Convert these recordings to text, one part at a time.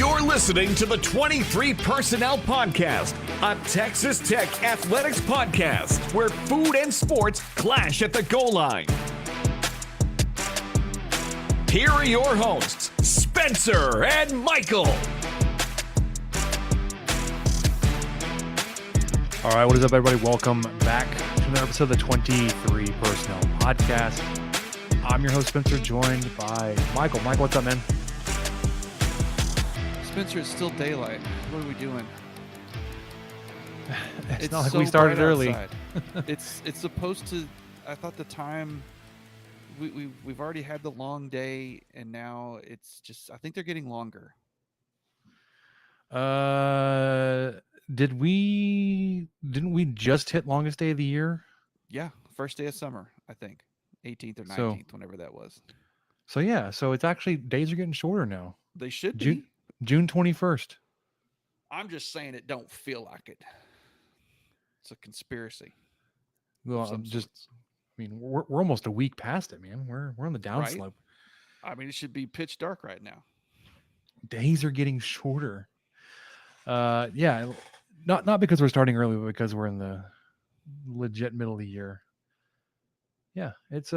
You're listening to the 23 Personnel Podcast, a Texas Tech athletics podcast where food and sports clash at the goal line. Here are your hosts, Spencer and Michael. All right, what is up, everybody? Welcome back to another episode of the 23 Personnel Podcast. I'm your host, Spencer, joined by Michael. Michael, what's up, man? Spencer, it's still daylight. What are we doing? It's not like we started early. It's supposed to. I thought the time. We've already had the long day, and now it's just. I think they're getting longer. Didn't we just hit longest day of the year? Yeah, first day of summer. I think 18th or 19th, whenever that was. So it's actually days are getting shorter now. They should be. June 21st. I'm just saying it don't feel like it. It's a conspiracy. Well, we're almost a week past it, man. We're on the downslope. I mean, it should be pitch dark right now. Days are getting shorter. Yeah, not because we're starting early, but because we're in the legit middle of the year. Yeah, it's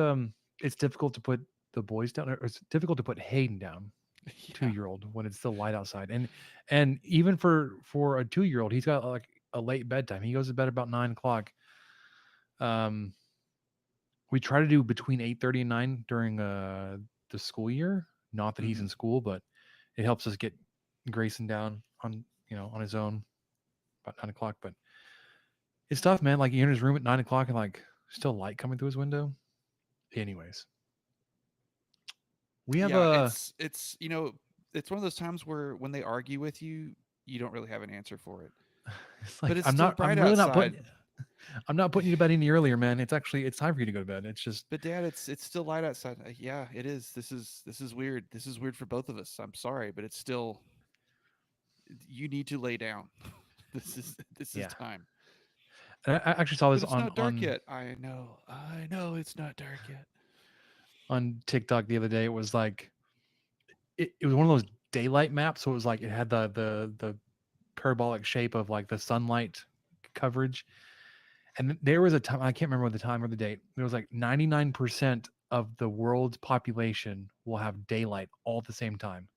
difficult to put the boys down, or it's difficult to put Hayden down. 2-year-old when it's still light outside, and even for a 2-year-old, he's got like a late bedtime. He goes to bed about 9:00. We try to do between 8:30 and 9 during the school year. Not that he's in school, but it helps us get Grayson down on his own about 9:00. But it's tough, man. Like, you're in his room at 9:00 and like still light coming through his window. Anyways. We have it's it's one of those times where when they argue with you, you don't really have an answer for it. It's like, but it's I'm still not bright I'm really outside. I'm not putting you to bed any earlier, man. It's time for you to go to bed. It's just. But Dad, it's still light outside. Yeah, it is. This is weird. This is weird for both of us. I'm sorry, but it's still. You need to lay down. This is time. And I actually saw this it's not dark yet. I know it's not dark yet. On TikTok the other day, it was like it was one of those daylight maps. So it was like it had the parabolic shape of like the sunlight coverage. And there was a time, I can't remember the time or the date. There was like 99% of the world's population will have daylight all at the same time.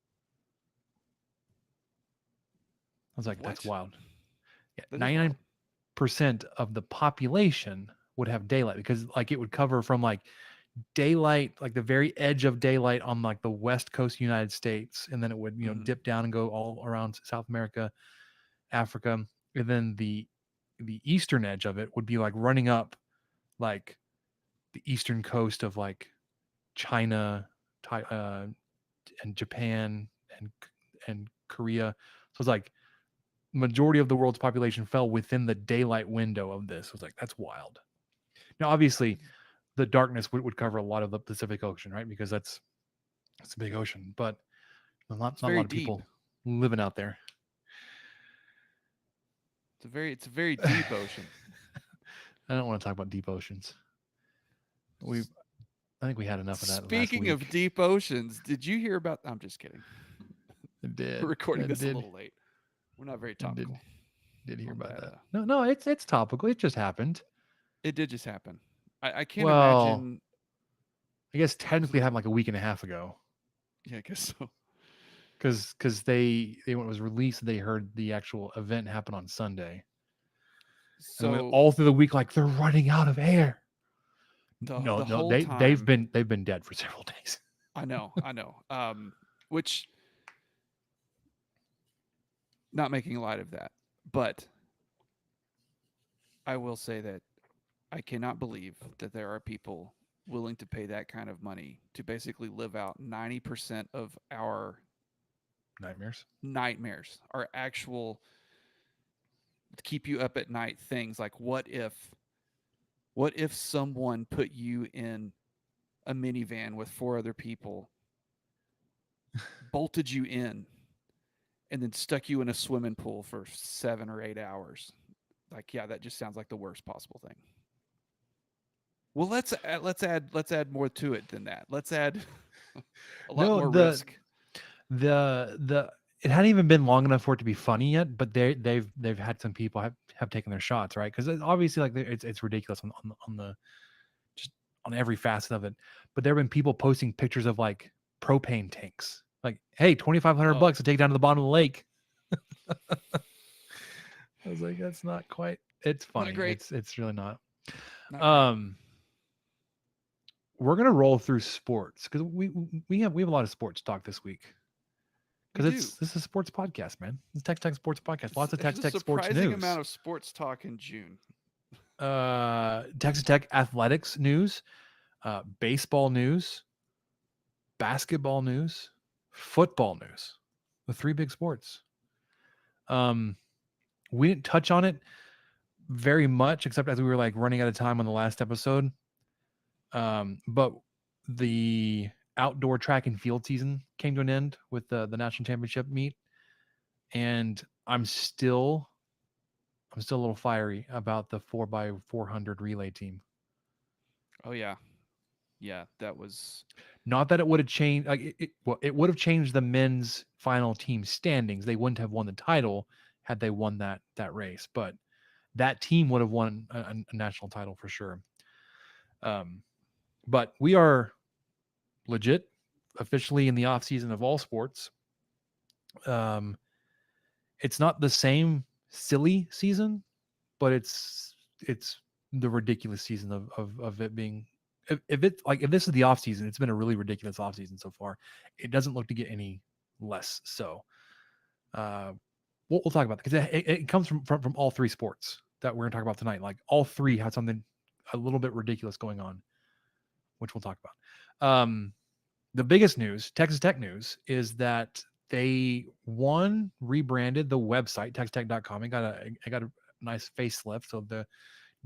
I was like, what? That's wild. Yeah, that 99% of the population would have daylight, because like it would cover from like daylight, like the very edge of daylight on like the west coast of the United States, and then it would dip down and go all around South America, Africa, and then the eastern edge of it would be like running up like the eastern coast of like China, and Japan and Korea. So it's like majority of the world's population fell within the daylight window of this. I was like, that's wild. Now, obviously, the darkness would cover a lot of the Pacific Ocean, right? Because it's a big ocean, but not a lot of people living out there. It's a very deep ocean. I don't want to talk about deep oceans. I think we had enough of that. Speaking of deep oceans, did you hear about? I'm just kidding. It did. We're recording this a little late. We're not very topical. Did hear about that? No, it's topical. It just happened. It did just happen. I can't imagine. I guess technically it happened like a week and a half ago. Yeah, I guess so. Because when it was released, they heard the actual event happen on Sunday. So and all through the week, like, they're running out of air. They've been dead for several days. I know. Which, not making light of that, but I will say that I cannot believe that there are people willing to pay that kind of money to basically live out 90% of our nightmares, our actual keep you up at night things. Like, what if someone put you in a minivan with 4 other people, bolted you in, and then stuck you in a swimming pool for 7 or 8 hours? Like, yeah, that just sounds like the worst possible thing. Well, let's add more to it than that. Let's add a lot more risk. The it hadn't even been long enough for it to be funny yet, but they've had some people have taken their shots, right? Because obviously, like, it's ridiculous on the just on every facet of it. But there have been people posting pictures of like propane tanks, like, hey, $2,500 to take down to the bottom of the lake. I was like, that's not quite. It's funny. great. It's really not. Not great. We're gonna roll through sports because we have a lot of sports talk this week. We Because do. this is a sports podcast, man. It's Tex Tech Sports Podcast. Lots of There's Tex a Tech sports surprising news. amount of sports talk in June. Texas Tech athletics news, baseball news, basketball news, football news. The three big sports. We didn't touch on it very much, except as we were like running out of time on the last episode. But the outdoor track and field season came to an end with the national championship meet, and I'm still a little fiery about the 4x400 relay team. Oh yeah, that was Not that it would have changed, like it would have changed the men's final team standings. They wouldn't have won the title had they won that race, but that team would have won a national title for sure. But we are legit officially in the off season of all sports. It's not the same silly season, but it's the ridiculous season of it being. If this is the off season, it's been a really ridiculous off season so far. It doesn't look to get any less. So, we'll talk about that because it comes from all three sports that we're gonna talk about tonight. Like all three had something a little bit ridiculous going on, which we'll talk about. The biggest news, Texas Tech news, is that they rebranded the website textech.com. It got a nice facelift. So the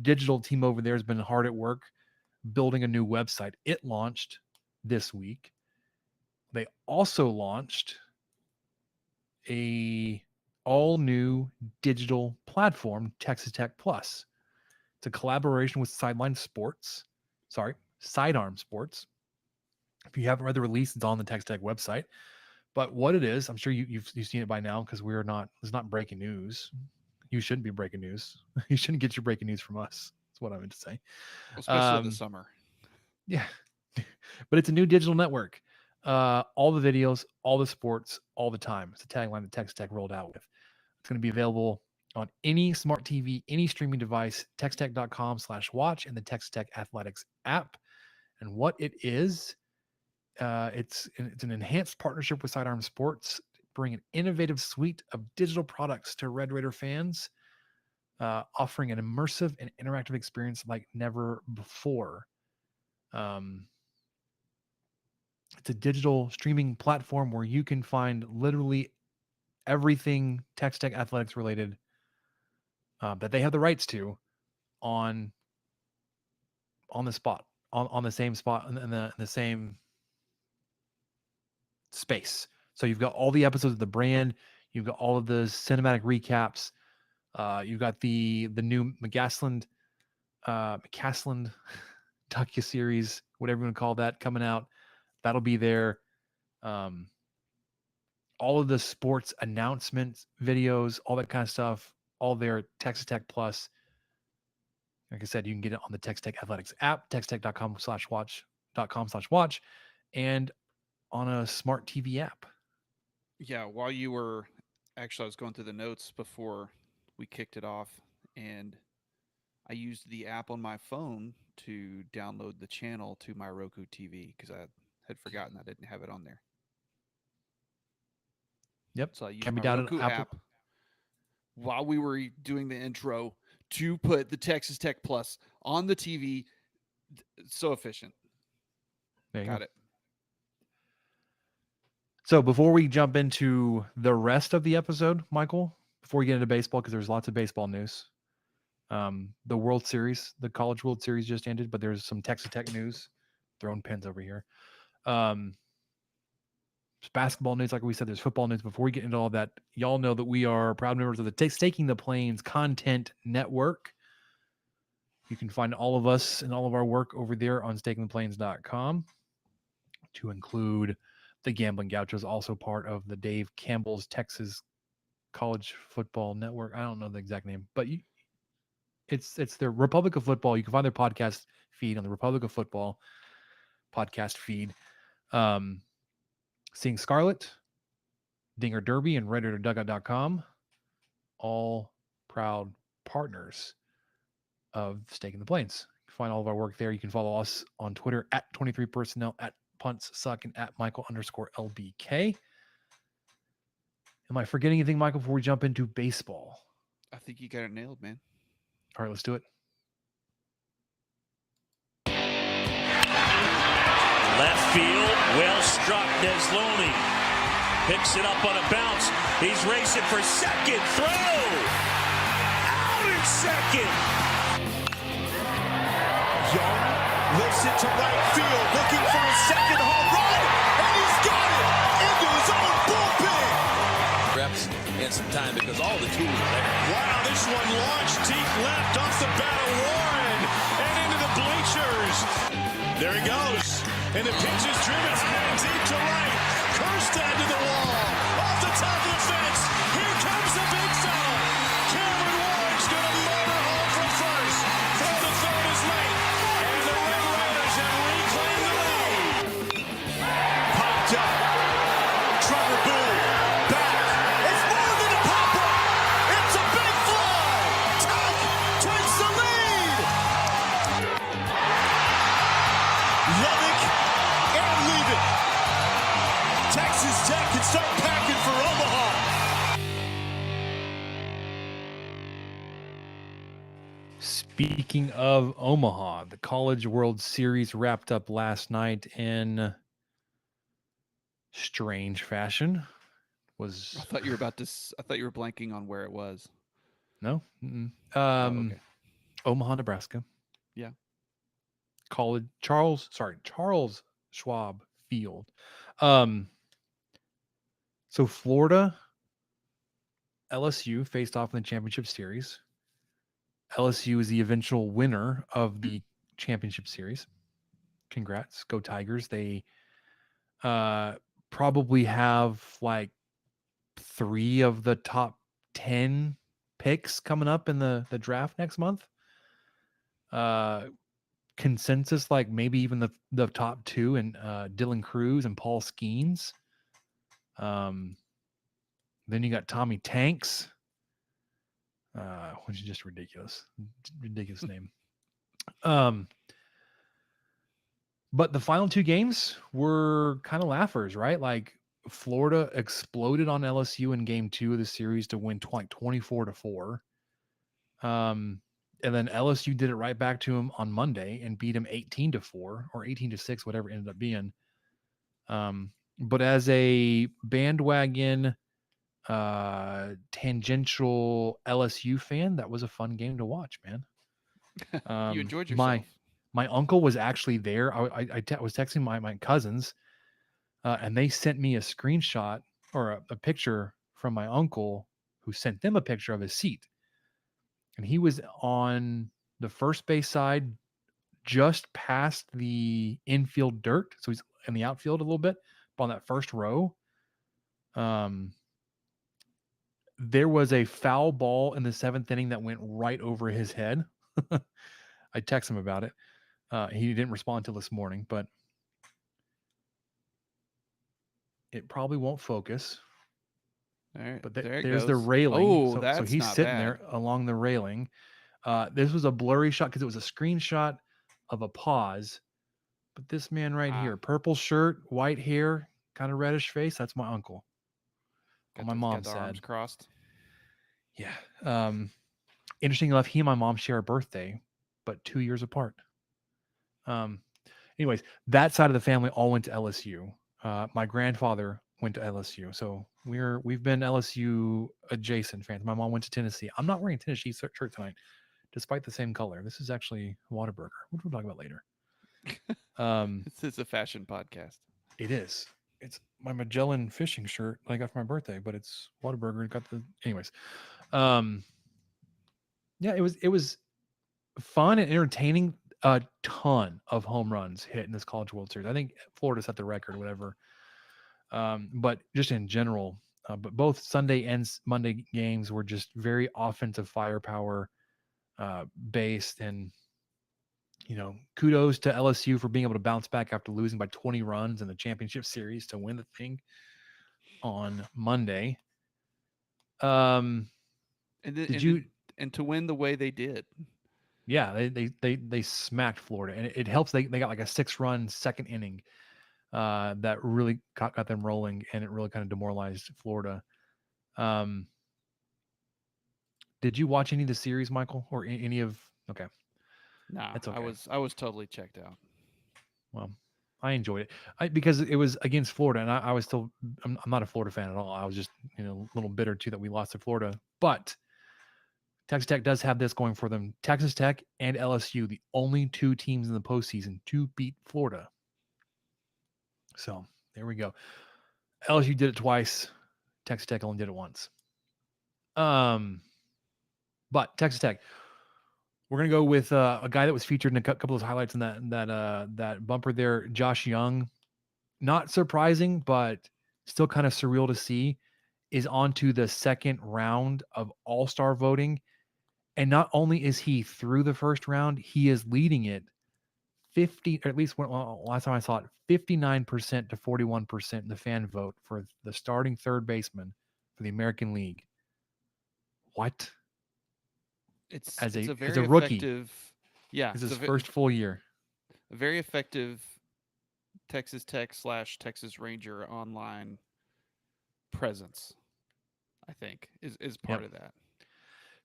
digital team over there has been hard at work building a new website. It launched this week. They also launched a all new digital platform, Texas Tech Plus. It's a collaboration with Sidearm Sports. If you haven't read the release, it's on the Texas Tech website. But what it is, I'm sure you've seen it by now because it's not breaking news. You shouldn't be breaking news. You shouldn't get your breaking news from us. That's what I meant to say. especially the summer. Yeah. But it's a new digital network. All the videos, all the sports, all the time. It's a tagline that Texas Tech rolled out with. It's going to be available on any smart TV, any streaming device, textech.com/watch, and the Texas Tech Athletics app. And what it is, it's an enhanced partnership with Sidearm Sports, bring an innovative suite of digital products to Red Raider fans, offering an immersive and interactive experience like never before. It's a digital streaming platform where you can find literally everything Texas Tech athletics related that they have the rights to on the spot, on the same spot in the same space. So you've got all the episodes of the brand, you've got all of the cinematic recaps, you've got the new McCasland docu-series, whatever you want to call that, coming out. That'll be there. All of the sports announcements, videos, all that kind of stuff, all there at Texas Tech Plus. Like I said, you can get it on the Texas Tech Athletics app, textech.com/watch, and on a smart TV app. Yeah, while you were I was going through the notes before we kicked it off, and I used the app on my phone to download the channel to my Roku TV because I had forgotten I didn't have it on there. Yep. So I used Can be my down Roku on Apple. app while we were doing the intro to put the Texas Tech Plus on the TV. So efficient. There you Got go. it. So before we jump into the rest of the episode, Michael, before we get into baseball, because there's lots of baseball news. The World Series, the College World Series just ended, but there's some Texas Tech news. Throwing pens over here. There's basketball news, like we said. There's football news. Before we get into all that, y'all know that we are proud members of the Staking the Plains Content Network. You can find all of us and all of our work over there on stakingtheplains.com, to include the Gambling Gaucho is also part of the Dave Campbell's Texas College Football Network. I don't know the exact name, but it's the Republic of Football. You can find their podcast feed on the Republic of Football podcast feed. Seeing Scarlet, Dinger Derby, and RedRaiderDugout.com, all proud partners of Stake in the Plains. You can find all of our work there. You can follow us on Twitter at 23personnel, at Punts Suck, and at Michael_LBK. Am I forgetting anything, Michael, before we jump into baseball? I think you got it nailed, man. All right, let's do it. Left field, well struck. Desloney picks it up on a bounce. He's racing for second. Throw! Out in second! Young lifts it to right field, looking for a second home run, and he's got it into his own bullpen. Reps and some time because all the tools are there. Wow, this one launched deep left off the bat of Warren and into the bleachers. There he goes. And the pitch is driven deep to right. Kjerstad to the wall. Off the top of the fence. Here comes the big fella. Cameron Warren's going to motor home from first. Throw to third is late. And the Red Raiders have reclaimed the lead. Popped up. Trevor Boone. Back. It's more than a pop-up. It's a big fly. Tuck takes the lead. Levick and leave it. Texas Tech can start packing for Omaha. Speaking of Omaha, the College World Series wrapped up last night in strange fashion. I thought you were blanking on where it was. No? Okay. Omaha, Nebraska. Yeah. Charles Schwab Field. So Florida, LSU faced off in the championship series. LSU is the eventual winner of the championship series. Congrats. Go Tigers. They probably have like 3 of the top 10 picks coming up in the draft next month. Consensus, like maybe even the top 2 and Dylan Cruz and Paul Skeens. Then you got Tommy Tanks, which is just ridiculous name. But the final 2 games were kind of laughers, right? Like Florida exploded on LSU in game 2 of the series to win 24-4. And then LSU did it right back to him on Monday and beat him 18-4 or 18-6, whatever it ended up being. But as a bandwagon, tangential LSU fan, that was a fun game to watch, man. You enjoyed yourself. My uncle was actually there. I was texting my cousins, and they sent me a screenshot or a picture from my uncle who sent them a picture of his seat. And he was on the first base side, just past the infield dirt. So he's in the outfield a little bit, but on that first row. There was a foul ball in the 7th inning that went right over his head. I texted him about it. He didn't respond until this morning, but it probably won't focus. All right, But there it there's goes. the railing. Oh, so that's he's not sitting bad. there along the railing. This was a blurry shot because it was a screenshot of a pause. But this man right here, purple shirt, white hair, kind of reddish face, that's my uncle. On my mom's got the arms side. crossed. Yeah. Interesting enough, he and my mom share a birthday, but 2 years apart. Anyways, that side of the family all went to LSU. My grandfather went to LSU, so we've been LSU adjacent fans. My mom went to Tennessee. I'm not wearing a Tennessee shirt tonight, despite the same color. This is actually Whataburger, which we'll talk about later. This is a fashion podcast. It is. It's my Magellan fishing shirt I got for my birthday, but it's Whataburger. Anyways. Yeah, it was fun and entertaining. A ton of home runs hit in this College World Series. I think Florida set the record, whatever. But just in general, but both Sunday and Monday games were just very offensive firepower based. And, kudos to LSU for being able to bounce back after losing by 20 runs in the championship series to win the thing on Monday. And Did you? And to win the way they did. Yeah, they smacked Florida, and it helps. They got like a 6-run second inning that really got them rolling, and it really kind of demoralized Florida. Did you watch any of the series, Michael, or any of? Okay, Nah, that's okay. I was totally checked out. Well, I enjoyed it because it was against Florida, and I was still. I'm not a Florida fan at all. I was just a little bitter too that we lost to Florida, but Texas Tech does have this going for them. Texas Tech and LSU, the only 2 teams in the postseason to beat Florida. So there we go. LSU did it twice. Texas Tech only did it once. But Texas Tech, we're gonna go with a guy that was featured in a couple of highlights in that bumper there, Josh Young. Not surprising, but still kind of surreal to see. Is on to the second round of All-Star voting. And not only is he through the first round, he is leading it 50, or at least last time I saw it, 59% to 41% in the fan vote for the starting third baseman for the American League. What? It's as a a very rookie. effective. Yeah, It's his first full year. a very effective Texas Tech / Texas Ranger online presence, I think, is part of that.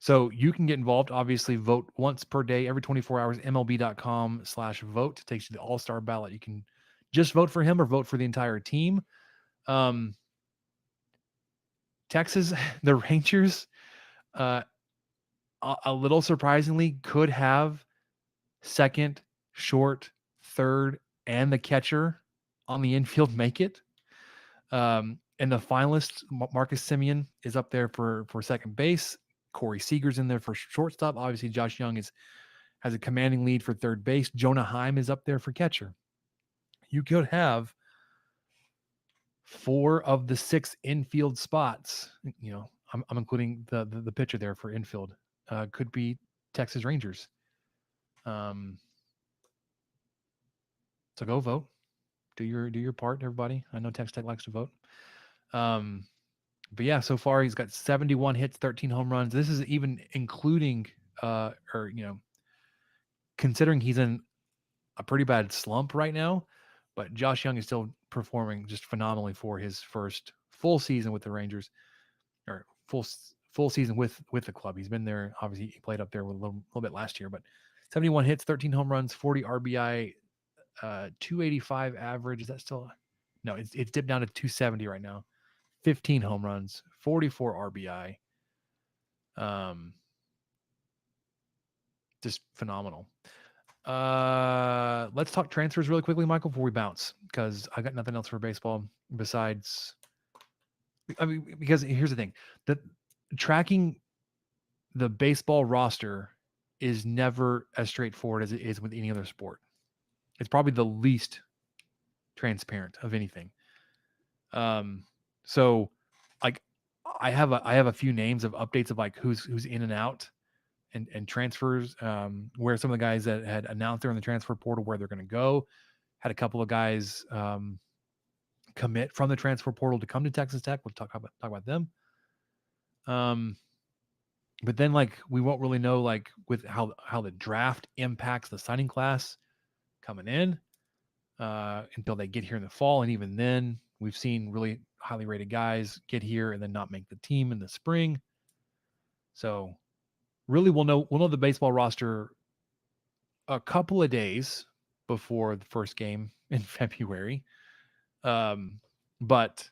So you can get involved. Obviously, vote once per day, every 24 hours. MLB.com/vote takes you to the All-Star ballot. You can just vote for him or vote for the entire team. Texas, the Rangers, a little surprisingly, could have second, short, third, and the catcher on the infield make it. And the finalist, Marcus Semien, is up there for second base. Corey Seager's in there for shortstop. Obviously, Josh Young has a commanding lead for third base. Jonah Heim is up there for catcher. You could have 4 of the 6 infield spots. I'm including the pitcher there for infield. Could be Texas Rangers. So go vote. Do your part, everybody. I know Texas Tech likes to vote. But yeah, so far he's got 71 hits, 13 home runs. This is even including, considering he's in a pretty bad slump right now. But Josh Young is still performing just phenomenally for his first full season with the Rangers, or full season with the club. He's been there. Obviously, he played up there with a little bit last year, but 71 hits, 13 home runs, 40 RBI, 285 average. Is that still? No, it's dipped down to 270 right now. 15 home runs, 44 RBI. Just phenomenal. Let's talk transfers really quickly, Michael, before we bounce, because I got nothing else for baseball besides. Because here's the thing: that tracking the baseball roster is never as straightforward as it is with any other sport. It's probably the least transparent of anything. So like I have a few names of updates of like who's in and out and transfers, where some of the guys that had announced they're in the transfer portal, where they're going to go. Had a couple of guys commit from the transfer portal to come to Texas Tech. We'll talk about them. But then like we won't really know like with how the draft impacts the signing class coming in until they get here in the fall. And even then, we've seen really highly rated guys get here and then not make the team in the spring. So really we'll know the baseball roster a couple of days before the first game in February. But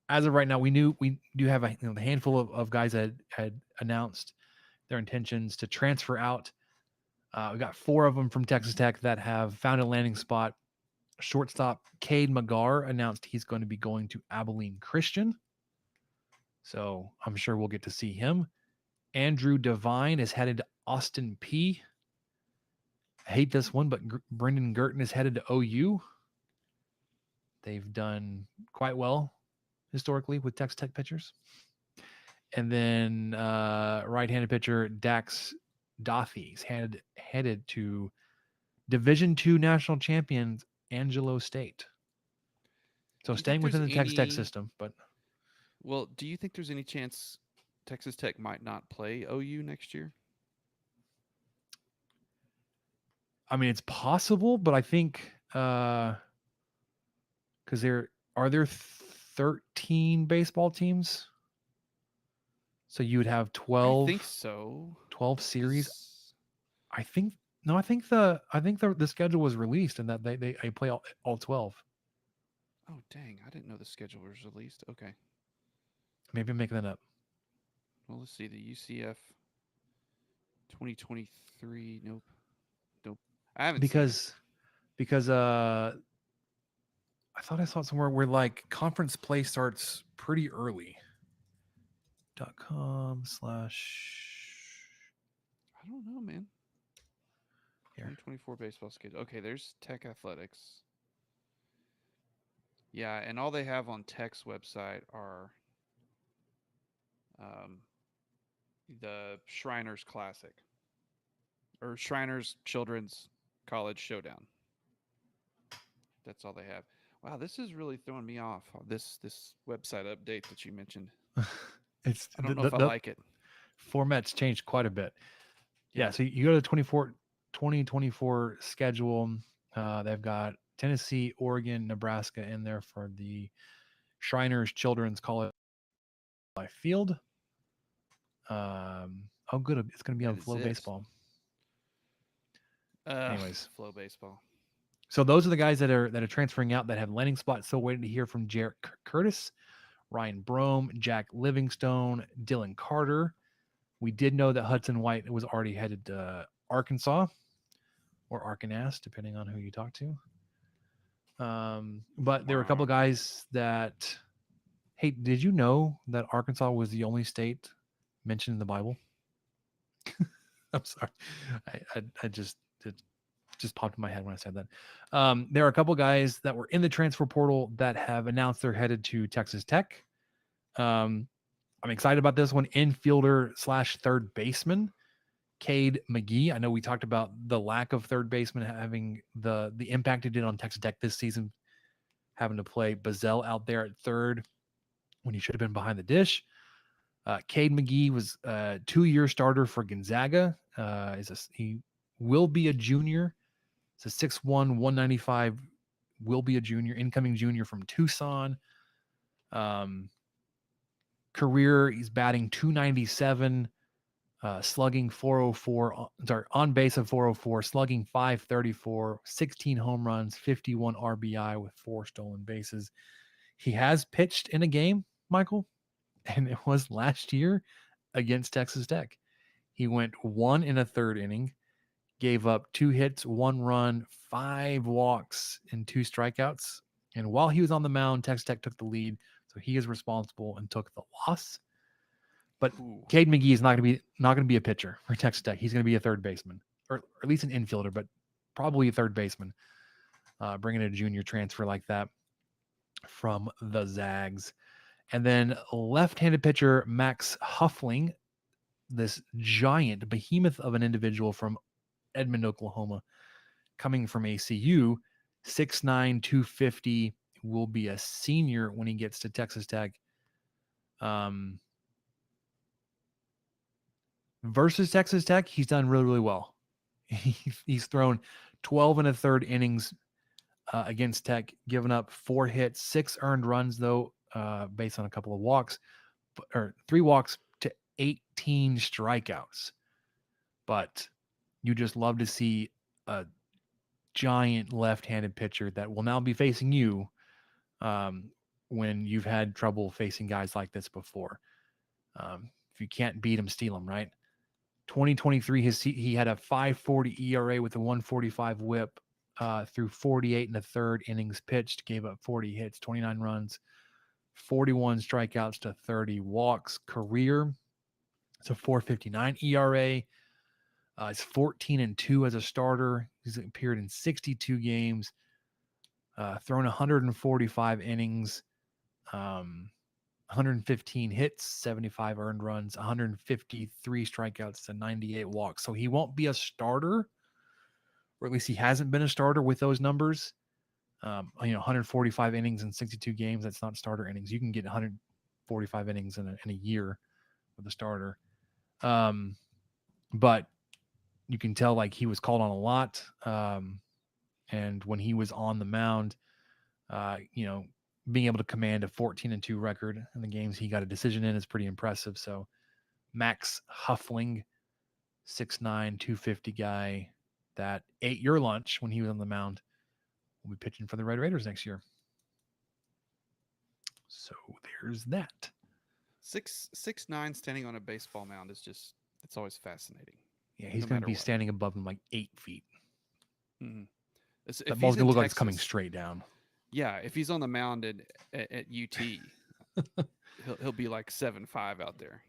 as of right now, we do have a handful of guys that had announced their intentions to transfer out. We got 4 of them from Texas Tech that have found a landing spot. Shortstop Cade McGarr announced he's going to be going to Abilene Christian. So I'm sure we'll get to see him. Andrew Devine is headed to Austin P. I hate this one, but Brendan Girton is headed to OU. They've done quite well historically with Texas Tech pitchers. And then right-handed pitcher Dax Dothies headed to Division II national champions Angelo State. So Do you staying think within the there's Texas Tech any- system, but Well, do you think there's any chance Texas Tech might not play OU next year? I mean, it's possible, but I think because there 13 baseball teams, so you would have I 12, think so. 12 series. 'Cause- I think the schedule was released and that they play all 12. Oh, dang. I didn't know the schedule was released. Okay. Maybe I'm making that up. Well, let's see. The UCF 2023. Nope. I haven't seen it. because I thought I saw it somewhere where like conference play starts pretty early. .com/ I don't know, man. Here. 2024 baseball schedule. Okay, there's Tech Athletics. Yeah, and all they have on Tech's website are the Shriners Classic or Shriners Children's College Showdown. That's all they have. Wow, this is really throwing me off. This website update that you mentioned. It's I don't know if I like it. Format's changed quite a bit. Yeah, Yeah. so you go to the 2024 schedule. They've got Tennessee, Oregon, Nebraska in there for the Shriners Children's College Field. Oh, good. It's going to be on That Flow exists. Baseball. Anyways, Flow Baseball. So those are the guys that are transferring out that have landing spots. Still waiting to hear from Jarrett Curtis, Ryan Brome, Jack Livingstone, Dylan Carter. We did know that Hudson White was already headed to Arkansas or Arkansas, depending on who you talk to. But there were a couple of guys that, hey, did you know that Arkansas was the only state mentioned in the Bible? I'm sorry. It just popped in my head when I said that. There are a couple guys that were in the transfer portal that have announced they're headed to Texas Tech. I'm excited about this one. Infielder / third baseman, Cade McGee. I know we talked about the lack of third baseman having the impact it did on Texas Tech this season, having to play Bazell out there at third when he should have been behind the dish. Cade McGee was a 2-year starter for Gonzaga. He will be a junior. It's a 6'1", 195, will be a junior, incoming junior from Tucson. Career, he's batting .297, slugging .404, on base of .404, slugging .534, 16 home runs, 51 RBI with 4 stolen bases. He has pitched in a game, Michael, and it was last year against Texas Tech. He went 1 1/3 inning, gave up 2 hits, 1 run, 5 walks, and 2 strikeouts. And while he was on the mound, Texas Tech took the lead, so he is responsible and took the loss. But Cade McGee is not going to be a pitcher for Texas Tech. He's going to be a third baseman, or at least an infielder, but probably a third baseman. Bringing a junior transfer like that from the Zags. And then left-handed pitcher Max Huffling, this giant behemoth of an individual from Edmond, Oklahoma, coming from ACU, 6'9", 250, will be a senior when he gets to Texas Tech. Versus Texas Tech, he's done really, really well. He's thrown 12 1/3 innings against Tech, given up 4 hits, 6 earned runs, though, based on a couple of walks, or 3 walks to 18 strikeouts. But you just love to see a giant left-handed pitcher that will now be facing you when you've had trouble facing guys like this before. If you can't beat him, steal him, right? 2023, he had a 5.40 ERA with a 1.45 WHIP through 48 1/3 innings pitched, gave up 40 hits, 29 runs, 41 strikeouts to 30 walks. Career, it's a 4.59 ERA. He's 14-2 as a starter. He's appeared in 62 games. thrown 145 innings, 115 hits, 75 earned runs, 153 strikeouts, and 98 walks. So he won't be a starter, or at least he hasn't been a starter with those numbers. 145 innings in 62 games. That's not starter innings. You can get 145 innings in a year with a starter. But you can tell like he was called on a lot. And when he was on the mound, being able to command a 14-2 record in the games he got a decision in is pretty impressive. So Max Huffling, 6'9", 250 guy that ate your lunch when he was on the mound, will be pitching for the Red Raiders next year. So there's that. 6'9" standing on a baseball mound is just, it's always fascinating. Yeah, he's no going to be matter what. standing above him like 8 feet. Mhm. That ball's going to look like it's coming straight down. Yeah, if he's on the mound at UT, he'll be like 7'5" out there.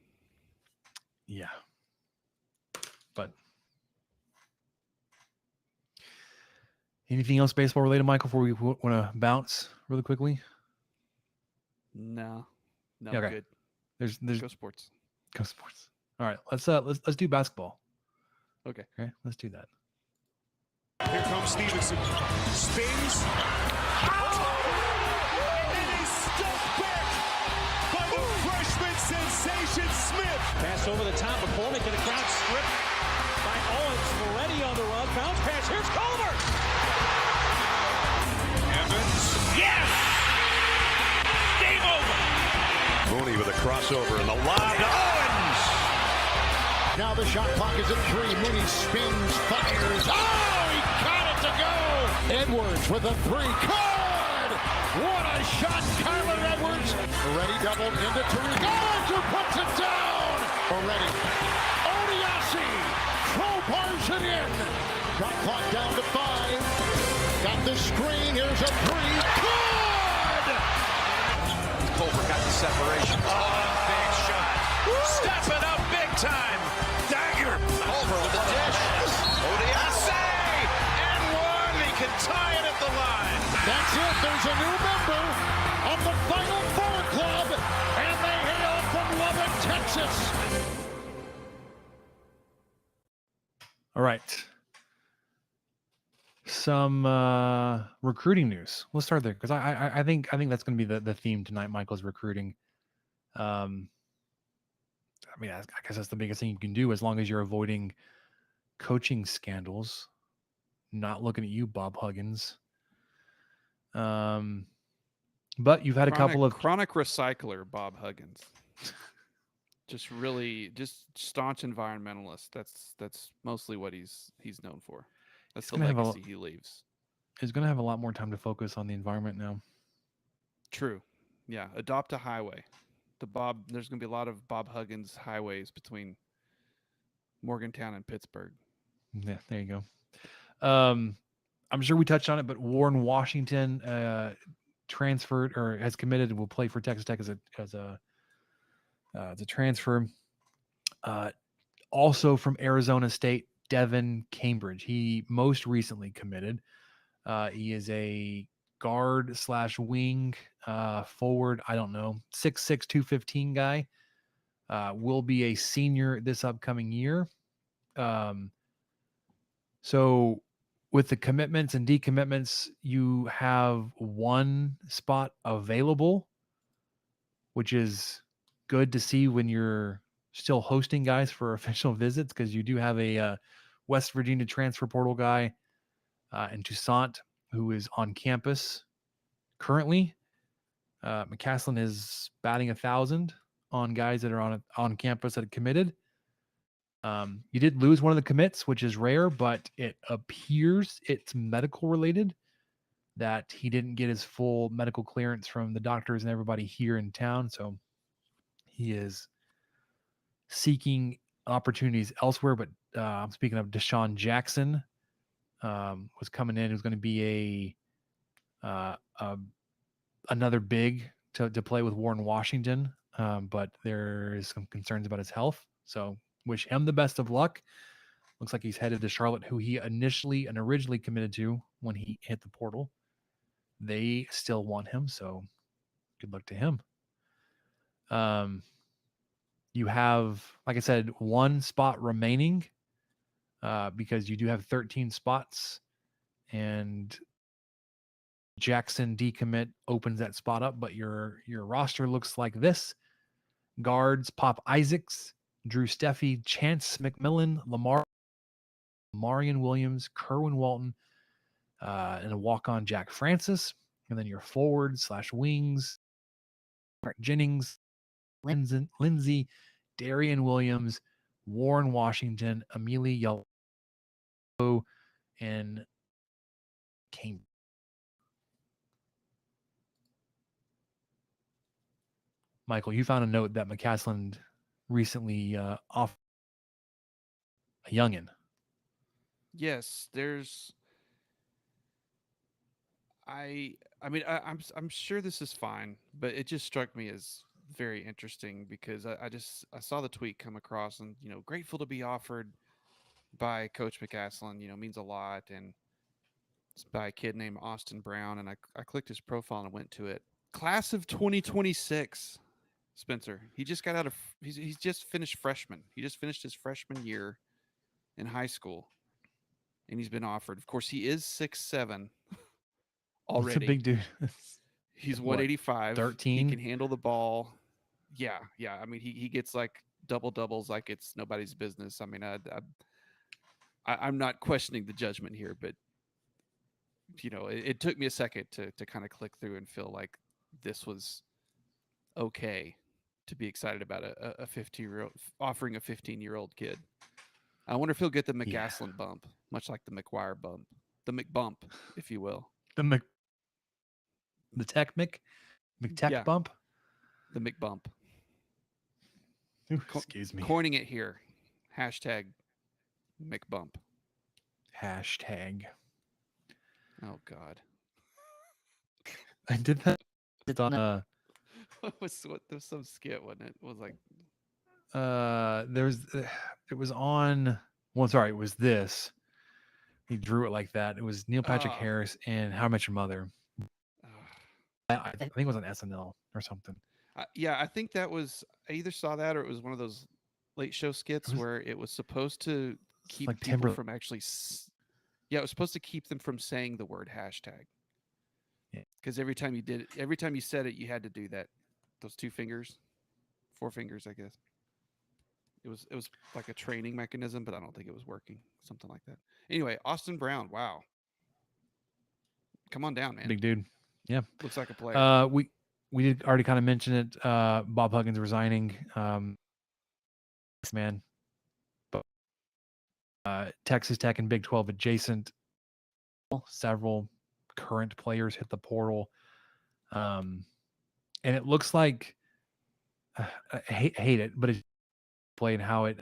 Yeah. But anything else baseball related, Michael, before we want to bounce really quickly? No, Yeah, okay. good. There's Go sports. Go sports. All right, let's do basketball. Okay, let's do that. Here comes Stevenson. Spins. And then he's stuck back by the freshman sensation Smith. Pass over the top of Cornick, and the crowd stripped by Owens. Moretti on the run. Bounce pass. Here's Culver. Evans. Yes! Game over. Mooney with a crossover and the lob to Owens. Now the shot clock is at 3. Mooney spins, fires. Oh, he got it to go. Edwards with a 3. Good! What a shot, Kyler Edwards. Moretti doubled into Tariq Owens, who puts it down. Moretti. Odiasi crowbars it in. Shot clock down to 5. Got the screen. Here's a 3. Good! Culver got the separation. Big shot. Stepping up big time. Dagger. Culver with the dish. Odiase. And one. He can tie it at the line. That's it. There's a new member of the Final Four Club, and they hail from Lubbock, Texas. All right. Some recruiting news. Let's start there because I think that's going to be the theme tonight. Michael's recruiting. I guess that's the biggest thing you can do as long as you're avoiding coaching scandals. Not looking at you, Bob Huggins. But you've had a couple of chronic recycler, Bob Huggins. Just staunch environmentalist. That's mostly what he's known for. That's the legacy he leaves. He's going to have a lot more time to focus on the environment now. True. Yeah. Adopt a highway. There's going to be a lot of Bob Huggins highways between Morgantown and Pittsburgh. Yeah, there you go. I'm sure we touched on it, but Warren Washington transferred or has committed and will play for Texas Tech as a transfer. Also from Arizona State, Devin Cambridge. He most recently committed. He is a guard / wing forward. I don't know. 6'6", 215 guy. Will be a senior this upcoming year. So with the commitments and decommitments, you have one spot available, which is good to see when you're still hosting guys for official visits, because you do have a West Virginia transfer portal guy in Toussaint who is on campus currently. McCaslin is batting 1,000 on guys that are on campus that have committed. You did lose one of the commits, which is rare, but it appears it's medical related, that he didn't get his full medical clearance from the doctors and everybody here in town. So he is seeking opportunities elsewhere. But I'm speaking of Deshaun Jackson, was coming in. Who's going to be another big to play with Warren Washington. But there is some concerns about his health. So wish him the best of luck. Looks like he's headed to Charlotte, who he originally committed to when he hit the portal. they still want him, so good luck to him. You have, like I said, one spot remaining because you do have 13 spots, and Jackson decommit opens that spot up, but your roster looks like this. Guards: Pop Isaacs, Drew Steffi, Chance McMillan, Marion Williams, Kerwin Walton, and a walk-on Jack Francis. And then your forwards / wings: Mark Jennings, Lindsay, Darian Williams, Warren Washington, Amelie Yellow, and Cambridge. Michael, you found a note that McCasland recently off a youngin. Yes, there's. I mean, I'm sure this is fine, but it just struck me as very interesting because I saw the tweet come across, and grateful to be offered by Coach McCasland. Means a lot, and it's by a kid named Austin Brown, and I clicked his profile and went to it. Class of 2026. Spencer. He just got out of. He's just finished freshman. He just finished his freshman year in high school, and he's been offered. Of course, he is 6'7" already. That's a big dude. He's What, 185. 13? He can handle the ball. Yeah. I mean, he gets like double doubles like it's nobody's business. I mean, I'm not questioning the judgment here, but it took me a second to kind of click through and feel like this was okay to be excited about a 15-year-old offering a 15-year-old kid. I wonder if he'll get the McCasland bump, much like the McGuire bump, the McBump, if you will. The Tech Yeah. bump. The McBump. Excuse me. Coining it here. Hashtag McBump. Hashtag. Oh God. I did that. It's on There was some skit, wasn't it? It was like it was on. Well, sorry, it was this. He drew it like that. It was Neil Patrick Harris and How I Met Your Mother. I think it was on SNL or something. Yeah, I think that was. I either saw that or it was one of those late show skits where it was supposed to keep like people from actually. Yeah, it was supposed to keep them from saying the word hashtag. Because every time you said it, you had to do that. Those 4 fingers, I guess. It was like a training mechanism, but I don't think it was working. Something like that. Anyway, Austin Brown. Wow. Come on down, man. Big dude. Yeah. Looks like a player. We did already kind of mention it. Bob Huggins resigning. Man. But Texas Tech and Big 12 adjacent. Several current players hit the portal. And it looks like I hate it, but it's playing how it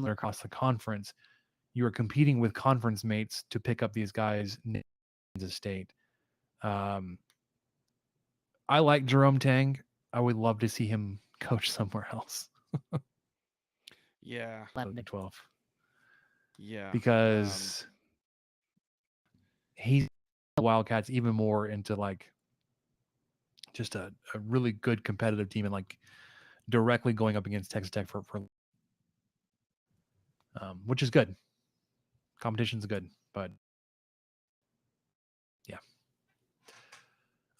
across the conference. You are competing with conference mates to pick up these guys in Kansas State. I like Jerome Tang. I would love to see him coach somewhere else. Yeah. Big 12. Yeah. Because he's the Wildcats even more into like just a really good competitive team and like directly going up against Texas Tech for which is good. Competition's good, but yeah.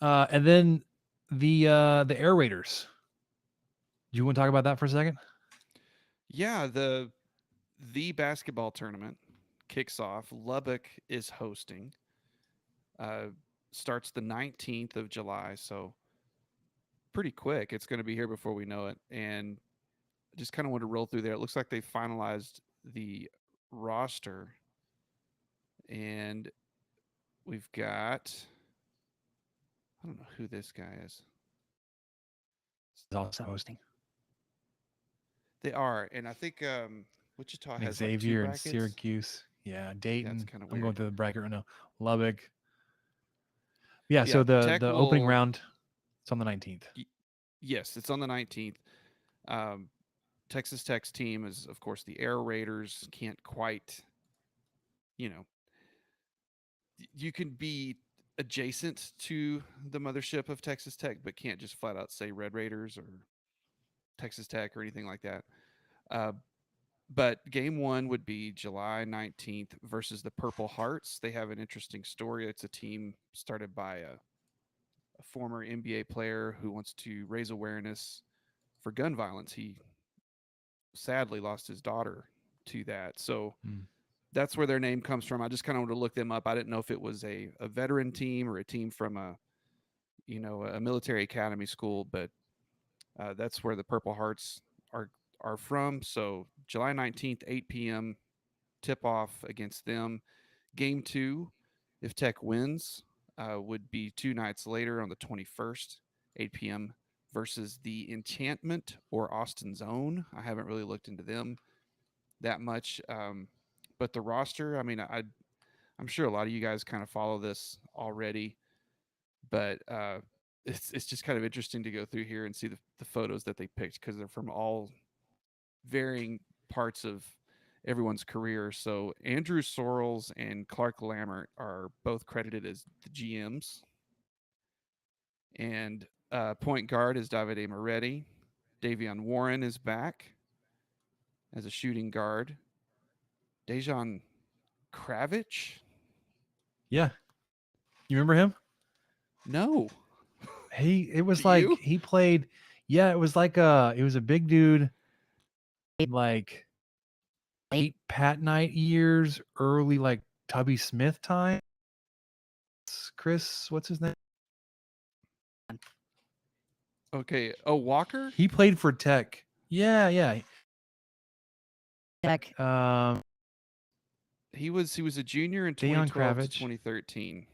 And then the Air Raiders. Do you want to talk about that for a second? Yeah, the basketball tournament kicks off. Lubbock is hosting. Starts the 19th of July, so pretty quick. It's going to be here before we know it. And I just kind of want to roll through there. It looks like they finalized the roster. And we've got, I don't know who this guy is. Is also hosting. They are. And I think Wichita has Xavier like 2 and Syracuse. Yeah, Dayton. That's kind of I'm weird. going through the bracket right now. Lubbock. Yeah, Yeah, so the Tech opening will- round, it's on the 19th. Yes, it's on the 19th. Texas Tech's team is, of course, the Air Raiders. Can't quite, you can be adjacent to the mothership of Texas Tech, but can't just flat out say Red Raiders or Texas Tech or anything like that. But game one would be July 19th versus the Purple Hearts. They have an interesting story. It's a team started by a former NBA player who wants to raise awareness for gun violence. He sadly lost his daughter to that. So that's where their name comes from. I just kind of wanted to look them up. I didn't know if it was a veteran team or a team from a military academy school, but that's where the Purple Hearts are from. So July 19th, 8 p.m. tip off against them. Game 2, if Tech wins, would be 2 nights later on the 21st, 8 p.m. versus the Enchantment or Austin's Own. I haven't really looked into them that much. But the roster, I mean, I'm sure a lot of you guys kind of follow this already, but it's just kind of interesting to go through here and see the photos that they picked, because they're from all varying parts of everyone's career. So Andrew Sorrells and Clark Lammert are both credited as the GMs. And point guard is Davide Moretti. Davion Warren is back as a shooting guard. Dejan Kravich? Yeah. You remember him? No. It was Do like you? he played. Yeah, it was like it was a big dude, like late Pat Knight years, early like Tubby Smith time. Chris, what's his name? Okay. Oh, Walker? He played for Tech. Yeah. Tech. He was a junior in Dejan 2012 to Kravich. 2013.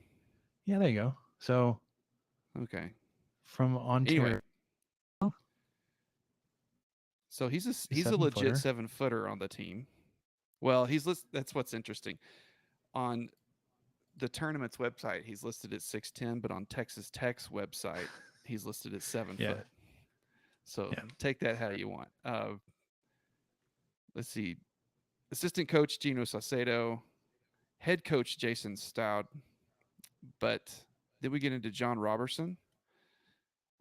Yeah, there you go. So Okay. from Ontario. Anyway. So he's a 7-footer. legit 7-footer on the team. Well, that's what's interesting. On the tournament's website, he's listed at 6'10", but on Texas Tech's website, he's listed at 7 Yeah. foot. So Yeah. take that how you want. Let's see. Assistant coach Gino Saucedo, head coach Jason Stout, but then we get into John Robertson,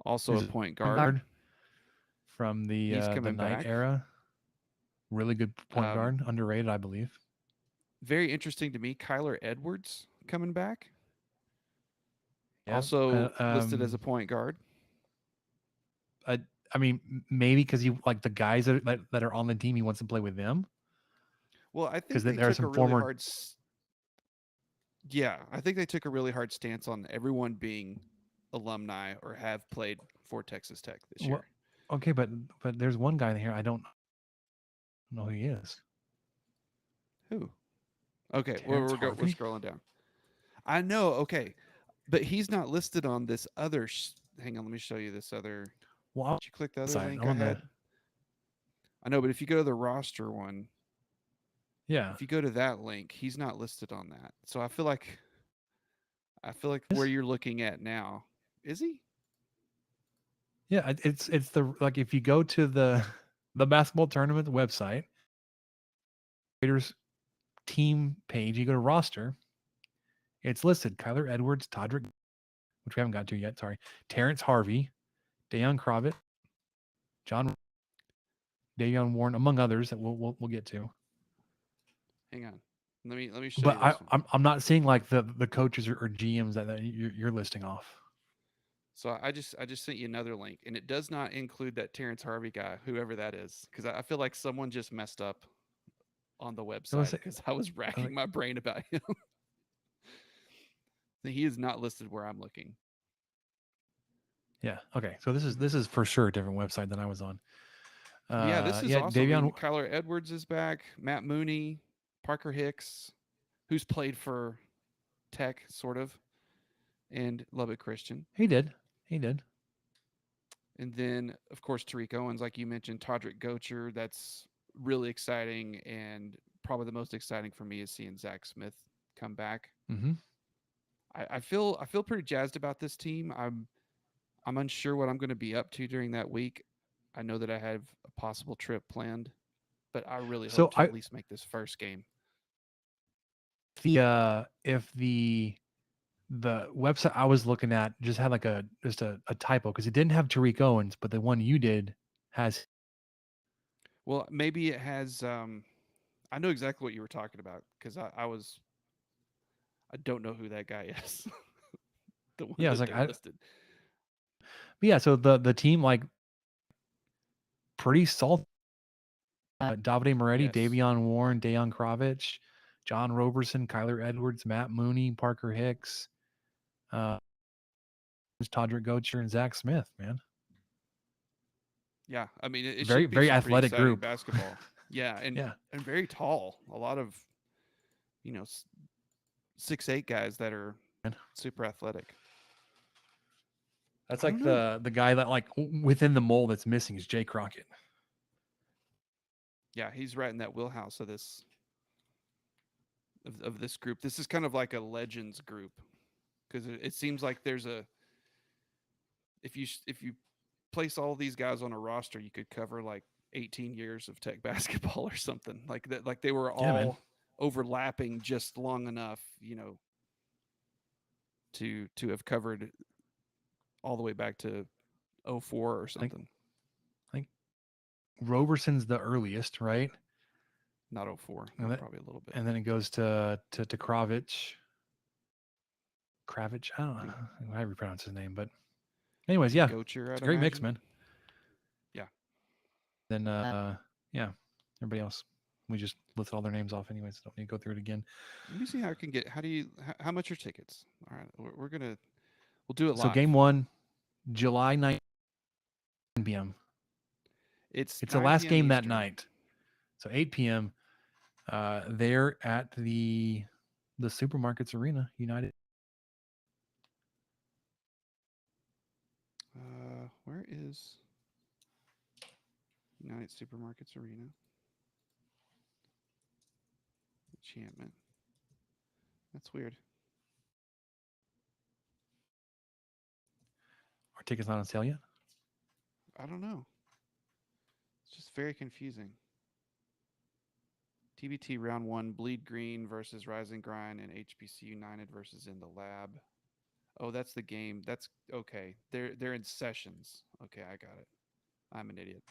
also He's a a point Point guard. from the He's the coming Knight back. era. Really good point guard, underrated, I believe. Very interesting to me, Kyler Edwards coming back. Yeah, Also listed as a point guard. I mean, maybe because he like the guys that are on the team, he wants to play with them. Well, I think 'Cause they there are took a some really former- hard. Yeah, I think they took a really hard stance on everyone being alumni or have played for Texas Tech this year. Well, okay, but there's one guy in here I don't know who he is. Who? Okay, Terrence we're Harvey? scrolling down. I know. Okay, but he's not listed on this other. Hang on, let me show you this other. Well, Did you click the other Sorry, link I'm I on the- had? I know, but if you go to the roster one, yeah, if you go to that link, he's not listed on that. So I feel like Yes. where you're looking at now, is he? yeah. It's the like if you go to the basketball tournament website, Raiders team page, you go to roster, it's listed Kyler Edwards, Todrick, which we haven't got to yet. Sorry, Terrence Harvey, Dejan Kravitz, John, Davion Warren, among others that we'll get to. Hang on. Let me show But you this one. I'm not seeing like the coaches or GMs that you're listing off. So I just sent you another link, and it does not include that Terrence Harvey guy, whoever that is, because I feel like someone just messed up on the website say- because I was racking my brain about him. He is not listed where I'm looking. Yeah. Okay. So this is for sure a different website than I was on. Yeah, this is awesome. Davion. Kyler Edwards is back. Matt Mooney, Parker Hicks, who's played for Tech, sort of, and Lubbock Christian. He did. And then, of course, Tariq Owens, like you mentioned, Todrick Gocher. That's really exciting, and probably the most exciting for me is seeing Zach Smith come back. Mm-hmm. I feel pretty jazzed about this team. I'm unsure what I'm going to be up to during that week. I know that I have a possible trip planned, but I really hope to at least make this first game. If the the website I was looking at just had like a typo because it didn't have Tariq Owens, but the one you did has. Well, maybe it has. I know exactly what you were talking about because I don't know who that guy is. The one Yeah, I was that like, they listed. yeah. So the team like pretty solid. Davide Moretti, Yes. Davion Warren, Dejan Kravich, John Roberson, Kyler Edwards, Matt Mooney, Parker Hicks, Todrick Gocher, and Zach Smith. Man, Yeah, I mean, it very should be very some pretty athletic exciting group. basketball. Yeah, and Yeah, and very tall. A lot of, 6'8" guys that are man. super athletic. That's I like don't know. the guy that like within the mold that's missing is Jay Crockett. Yeah, he's right in that wheelhouse of this of this group. This is kind of like a legends group because it seems like there's a if you place all these guys on a roster, you could cover like 18 years of Tech basketball or something like that. Like they were Yeah, man. all overlapping just long enough, to have covered all the way back to 04 or something. I think Roberson's the earliest, right? Not 04, And, probably a little bit. and then it goes to Kravich. Kravich, I don't know how you pronounce his name, but anyways, yeah, Gocher, it's I'd a great mix, imagine. man. Yeah. Then yeah, everybody else, we just listed all their names off anyways, so don't need to go through it again. Let me see how I can get. How much are tickets? All right, we'll do it So live. game 1, July 9 p.m. It's the 9 last p.m. game that Eastern. night, so 8 p.m. There at the Supermarkets Arena, United. Where is United Supermarkets Arena? Enchantment. That's weird. Are tickets not on sale yet? I don't know. It's just very confusing. TBT round 1, Bleed Green versus Rising Grind and HBC United versus In the Lab. Oh, that's the game. That's okay. They're in sessions. Okay, I got it. I'm an idiot.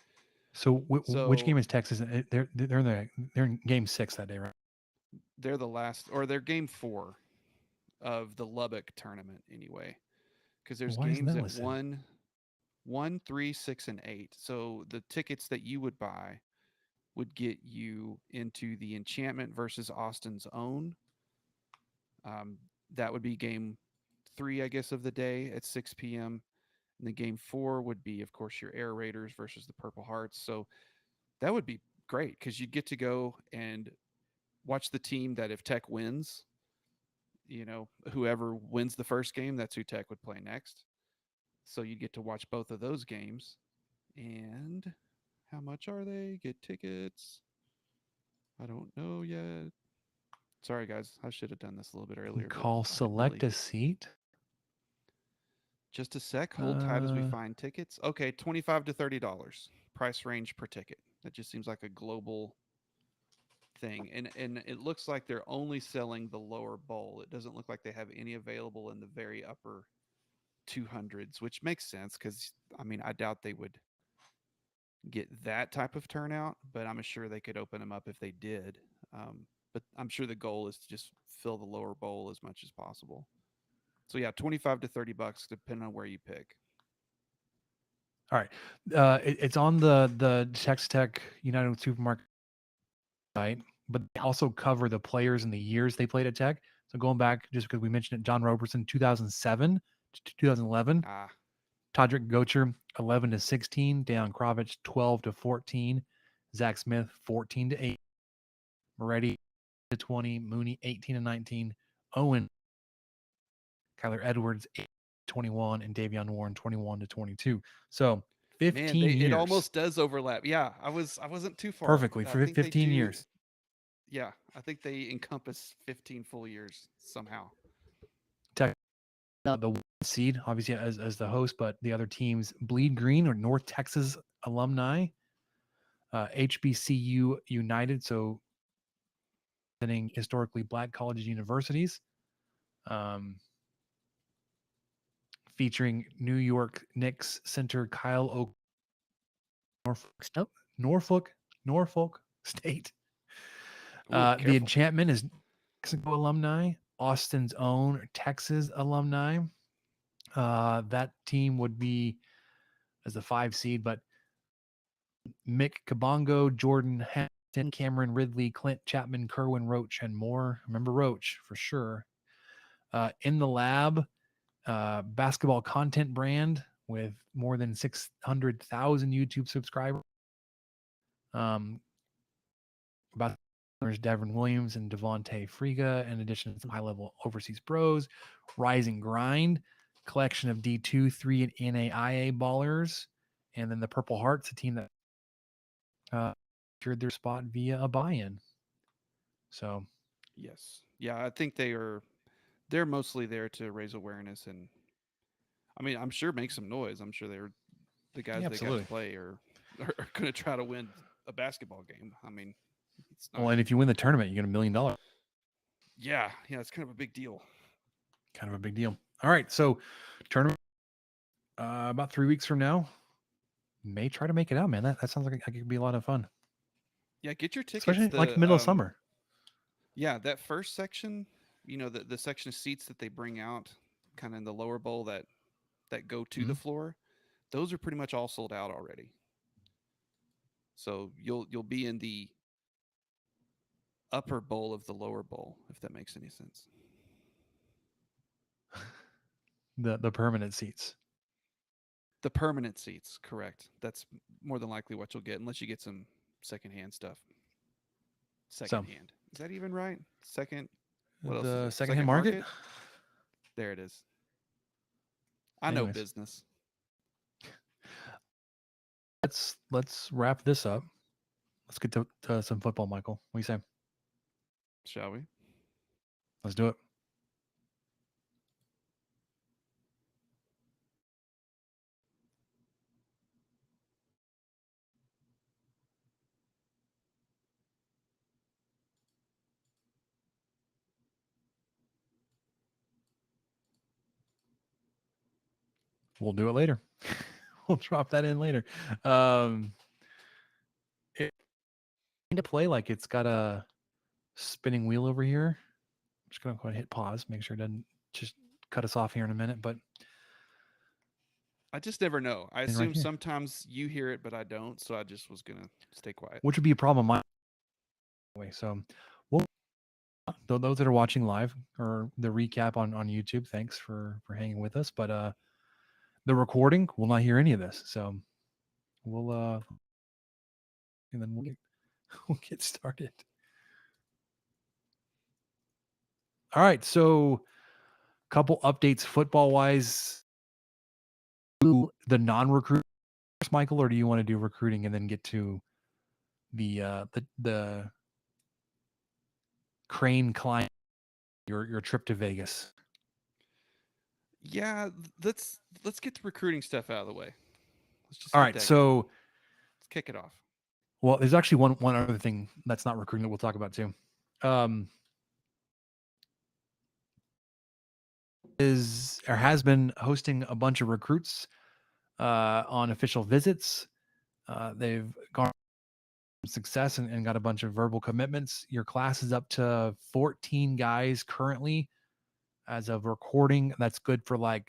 So which game is Texas? They're in game 6 that day, right? They're the last, or they're game 4 of the Lubbock tournament anyway, because there's Why isn't games that at listed? 1, 3, 6, and 8. So the tickets that you would buy would get you into the Enchantment versus Austin's Own. That would be game 3, I guess, of the day at 6 p.m. And the game 4 would be, of course, your Air Raiders versus the Purple Hearts. So that would be great because you'd get to go and watch the team that if Tech wins, whoever wins the first game, that's who Tech would play next. So you'd get to watch both of those games. And how much are they? Get tickets. I don't know yet. Sorry, guys. I should have done this a little bit earlier. Call select a seat. Just a sec. Hold tight as we find tickets. Okay, $25 to $30 price range per ticket. That just seems like a global thing. And it looks like they're only selling the lower bowl. It doesn't look like they have any available in the very upper 200s, which makes sense because, I mean, I doubt they would get that type of turnout, but I'm sure they could open them up if they did. But I'm sure the goal is to just fill the lower bowl as much as possible. So yeah, $25 to $30 depending on where you pick. All right, it's on the Texas Tech United Supermarket site, but they also cover the players and the years they played at Tech. So going back, just because we mentioned it, John Roberson, 2007 to 2011. Todrick Gocher, 11 to 16. Dejan Kravich, 12 to 14. Zach Smith, 14 to 8. Moretti to 20. Mooney, 18 to 19. Owen, Kyler Edwards, 8 to 21. And Davion Warren, 21 to 22. So 15 years. It almost does overlap. Yeah, I wasn't too far. Perfectly for 15 years. Yeah, I think they encompass 15 full years somehow. Tech, the one seed, obviously as the host, but the other teams, Bleed Green or North Texas alumni, HBCU United, so historically black colleges, universities. featuring New York Knicks center Kyle Norfolk State. The Enchantment is Mexico alumni, Austin's own Texas alumni. That team would be as a 5 seed, but Mick Kabongo, Jordan Hampton, Cameron Ridley, Clint Chapman, Kerwin Roach, and more. Remember Roach for sure. In the Lab, basketball content brand with more than 600,000 YouTube subscribers. About Devin Williams and Devontae Friga, in addition to some high-level overseas pros. Rising Grind, collection of D2, 3, and NAIA ballers. And then the Purple Hearts, a team that secured their spot via a buy-in. So, yes. Yeah, I think they're mostly there to raise awareness, and I mean, I'm sure make some noise. I'm sure the guys they got to play are going to try to win a basketball game. I mean, it's not, well, and if you win the tournament, you get $1 million. Yeah, it's kind of a big deal. All right, so tournament about 3 weeks from now. May try to make it out, man. That sounds like it could be a lot of fun. Yeah, get your tickets. Especially like middle of summer. Yeah, that first section, the section of seats that they bring out kind of in the lower bowl that go to the floor, those are pretty much all sold out already. So you'll be in the upper bowl of the lower bowl, if that makes any sense. The permanent seats. The permanent seats, correct. That's more than likely what you'll get, unless you get some secondhand stuff. Secondhand. Is that even right? Second. What the else? secondhand market? There it is. I know business. Let's wrap this up. Let's get to some football, Michael. What do you say? Shall we? Let's do it. We'll do it later. We'll drop that in later. It to play like it's got a spinning wheel over here. I'm just gonna go ahead and hit pause, make sure it doesn't just cut us off here in a minute. But I just never know. I assume sometimes you hear it, but I don't. So I just was gonna stay quiet. Which would be a problem my way. So those that are watching live or the recap on YouTube, thanks for hanging with us. But the recording will not hear any of this. So we'll and then we'll get started. All right, so a couple updates football wise. Do the non-recruit, Michael, or do you want to do recruiting and then get to the Crane client, your trip to Vegas? Yeah, let's get the recruiting stuff out of the way. All right, so let's kick it off. Well, there's actually one other thing that's not recruiting that we'll talk about too. Has been hosting a bunch of recruits on official visits. They've gone success and got a bunch of verbal commitments. Your class is up to 14 guys currently as of recording. That's good for I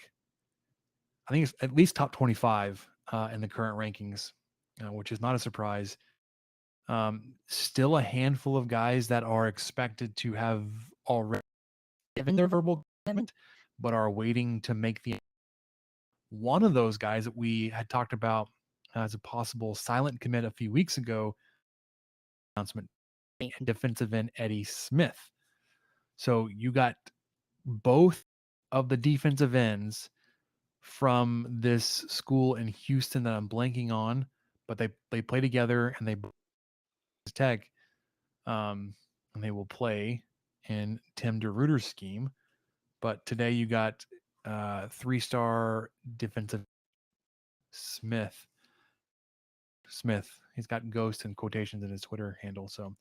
think it's at least top 25 in the current rankings, which is not a surprise. Still a handful of guys that are expected to have already given their verbal commitment, but are waiting to make the. One of those guys that we had talked about as a possible silent commit a few weeks ago, announcement, defensive end Eddie Smith. So you got both of the defensive ends from this school in Houston that I'm blanking on, but they play together and they Tech, and they will play in Tim DeRuyter's scheme. But today you got 3-star defensive Smith. He's got ghost in quotations in his Twitter handle. So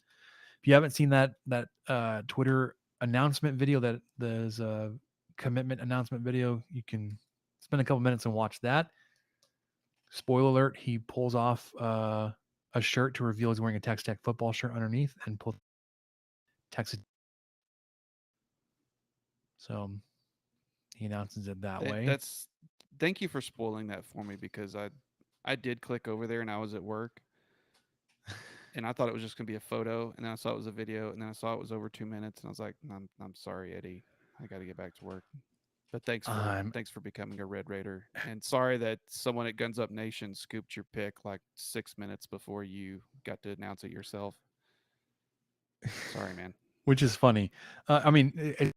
if you haven't seen that Twitter announcement video, that there's a commitment announcement video, you can spend a couple minutes and watch that. Spoiler alert, he pulls off a shirt to reveal he's wearing a Texas Tech football shirt underneath and pull Texas. So he announces it that way. Thank you for spoiling that for me, because I did click over there and I was at work and I thought it was just gonna be a photo, and then I saw it was a video, and then I saw it was over 2 minutes, and I was like, I'm sorry, Eddie, I got to get back to work. But thanks for becoming a Red Raider, and sorry that someone at Guns Up Nation scooped your pick like 6 minutes before you got to announce it yourself. Sorry, man. Which is funny. I mean,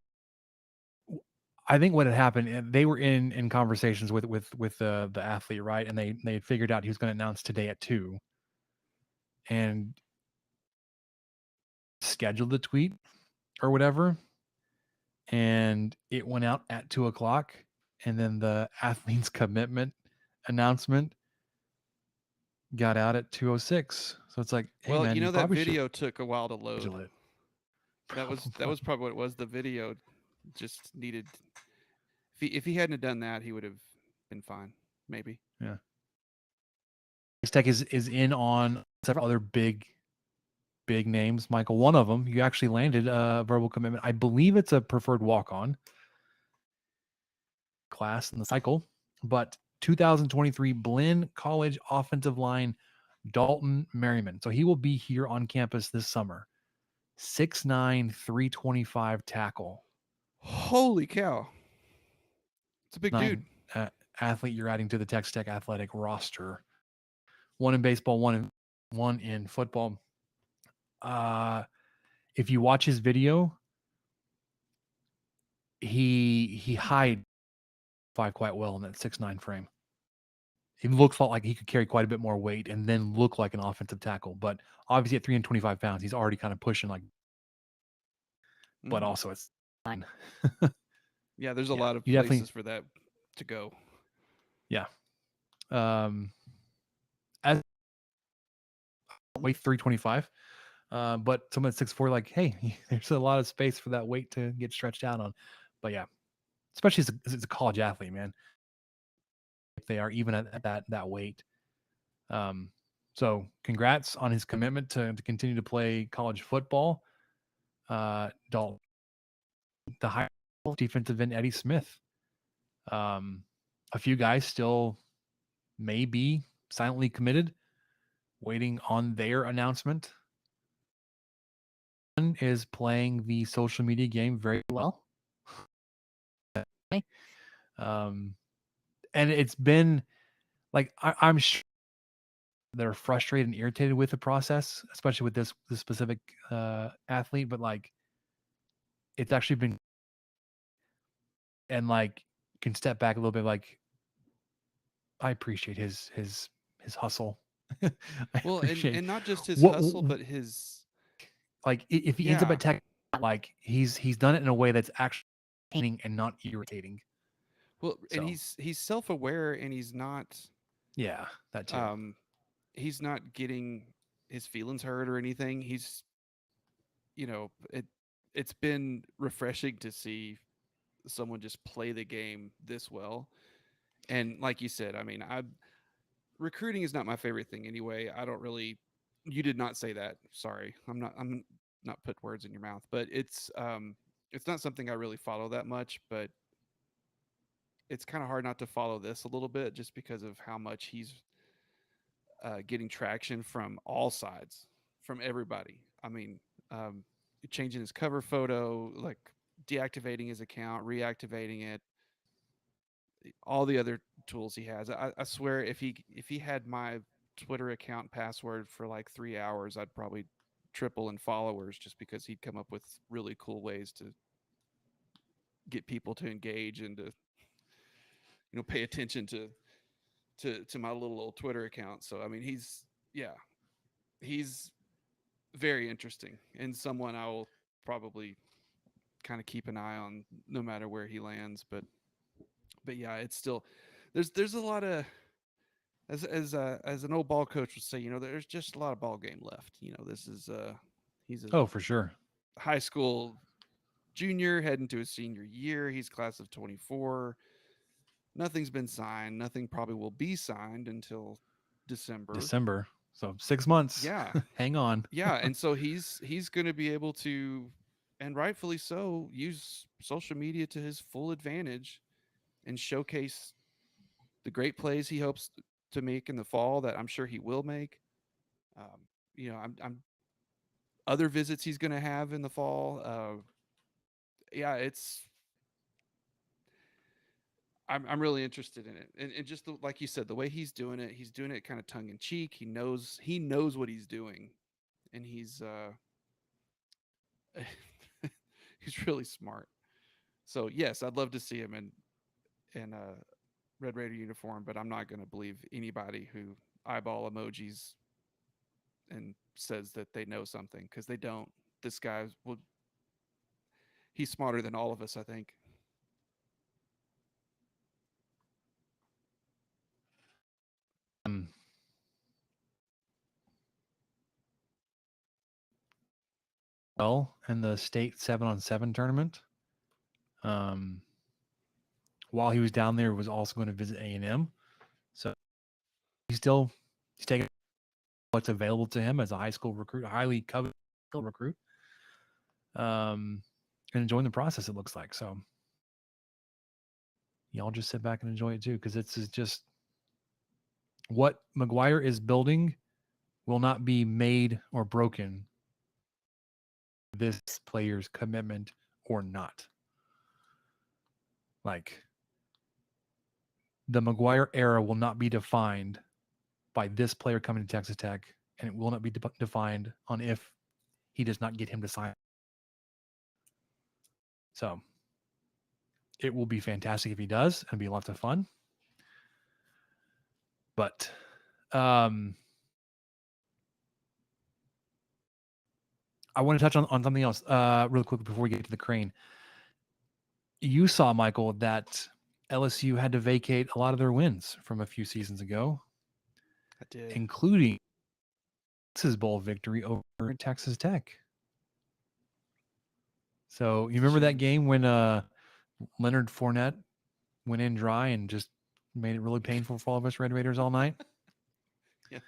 I think what had happened, they were in conversations with the athlete, right? And they figured out he was going to announce today at 2, and scheduled the tweet or whatever, and it went out at 2:00, and then the athlete's commitment announcement got out at 2:06. So it's like, hey, Well, man, you know, that probably should video took a while to load. schedule it. That was probably what it was. The video just needed. If he hadn't have done that, he would have been fine. Maybe. Yeah. Texas Tech is in on several other big names, Michael. One of them, you actually landed a verbal commitment. I believe it's a preferred walk-on class in the cycle, but 2023 Blinn College offensive line Dalton Merriman. So he will be here on campus this summer. 6'9", 325 tackle. Holy cow. It's a big dude. Athlete you're adding to the Texas Tech athletic roster. One in baseball, one in football. If you watch his video, he hides quite well in that 6'9" frame. He looks like he could carry quite a bit more weight and then look like an offensive tackle. But obviously at 325 pounds, he's already kind of pushing like. But also it's fine. Yeah, there's a lot of places for that to go. Yeah. As weight 325. But someone at 6'4", like, hey, there's a lot of space for that weight to get stretched out on. But yeah, especially as a college athlete, man. If they are even at that weight. So congrats on his commitment to continue to play college football. Dalton, the high defensive end Eddie Smith. A few guys still may be silently committed, waiting on their announcement. One is playing the social media game very well. And it's been like, I'm sure they're frustrated and irritated with the process, especially with this specific athlete, but like, it's actually been, and like, can step back a little bit. Like, I appreciate his hustle. Well, and not just his hustle, but his, like, if he ends up at Tech, like he's done it in a way that's actually entertaining and not irritating. Well, and he's self-aware, and he's not. Yeah, that too. He's not getting his feelings hurt or anything. He's, it's been refreshing to see someone just play the game this well. And like you said, I mean, recruiting is not my favorite thing anyway. I don't really. You did not say that. Sorry, I'm not put words in your mouth, but it's not something I really follow that much, but it's kind of hard not to follow this a little bit just because of how much he's getting traction from all sides, from everybody. I mean, changing his cover photo, like deactivating his account, reactivating it, all the other tools he has. I swear, if he had my Twitter account password for like 3 hours, I'd probably triple in followers, just because he'd come up with really cool ways to get people to engage and to pay attention to my little old Twitter account. So I mean, he's very interesting, and someone I will probably kind of keep an eye on no matter where he lands. But yeah, it's still there's a lot of, as an old ball coach would say, there's just a lot of ball game left. This is he's for sure, high school junior heading to his senior year. He's class of 24. Nothing's been signed. Nothing probably will be signed until December. December. So 6 months. Yeah. Hang on. Yeah, and so he's going to be able to, and rightfully so, use social media to his full advantage and showcase the great plays he hopes to make in the fall that I'm sure he will make. I'm other visits he's going to have in the fall. I'm really interested in it, and just like you said, the way he's doing it kind of tongue in cheek. He knows what he's doing, and he's he's really smart. So yes, I'd love to see him in a Red Raider uniform, but I'm not going to believe anybody who eyeball emojis and says that they know something, because they don't. This guy he's smarter than all of us, I think. Well, in the state 7-on-7 tournament, while he was down there, was also going to visit A&M. So he's taking what's available to him as a high school recruit, a highly coveted recruit, and enjoying the process, it looks like. So y'all just sit back and enjoy it too, because it's just what McGuire is building will not be made or broken this player's commitment or not. Like, the McGuire era will not be defined by this player coming to Texas Tech, and it will not be defined on if he does not get him to sign. So it will be fantastic if he does, and be lots of fun. But I want to touch on something else real quick before we get to the Crane. You saw, Michael, that LSU had to vacate a lot of their wins from a few seasons ago. I did. Including Texas Bowl victory over Texas Tech. So you remember that game when Leonard Fournette went in dry and just made it really painful for all of us Red Raiders all night? Yes.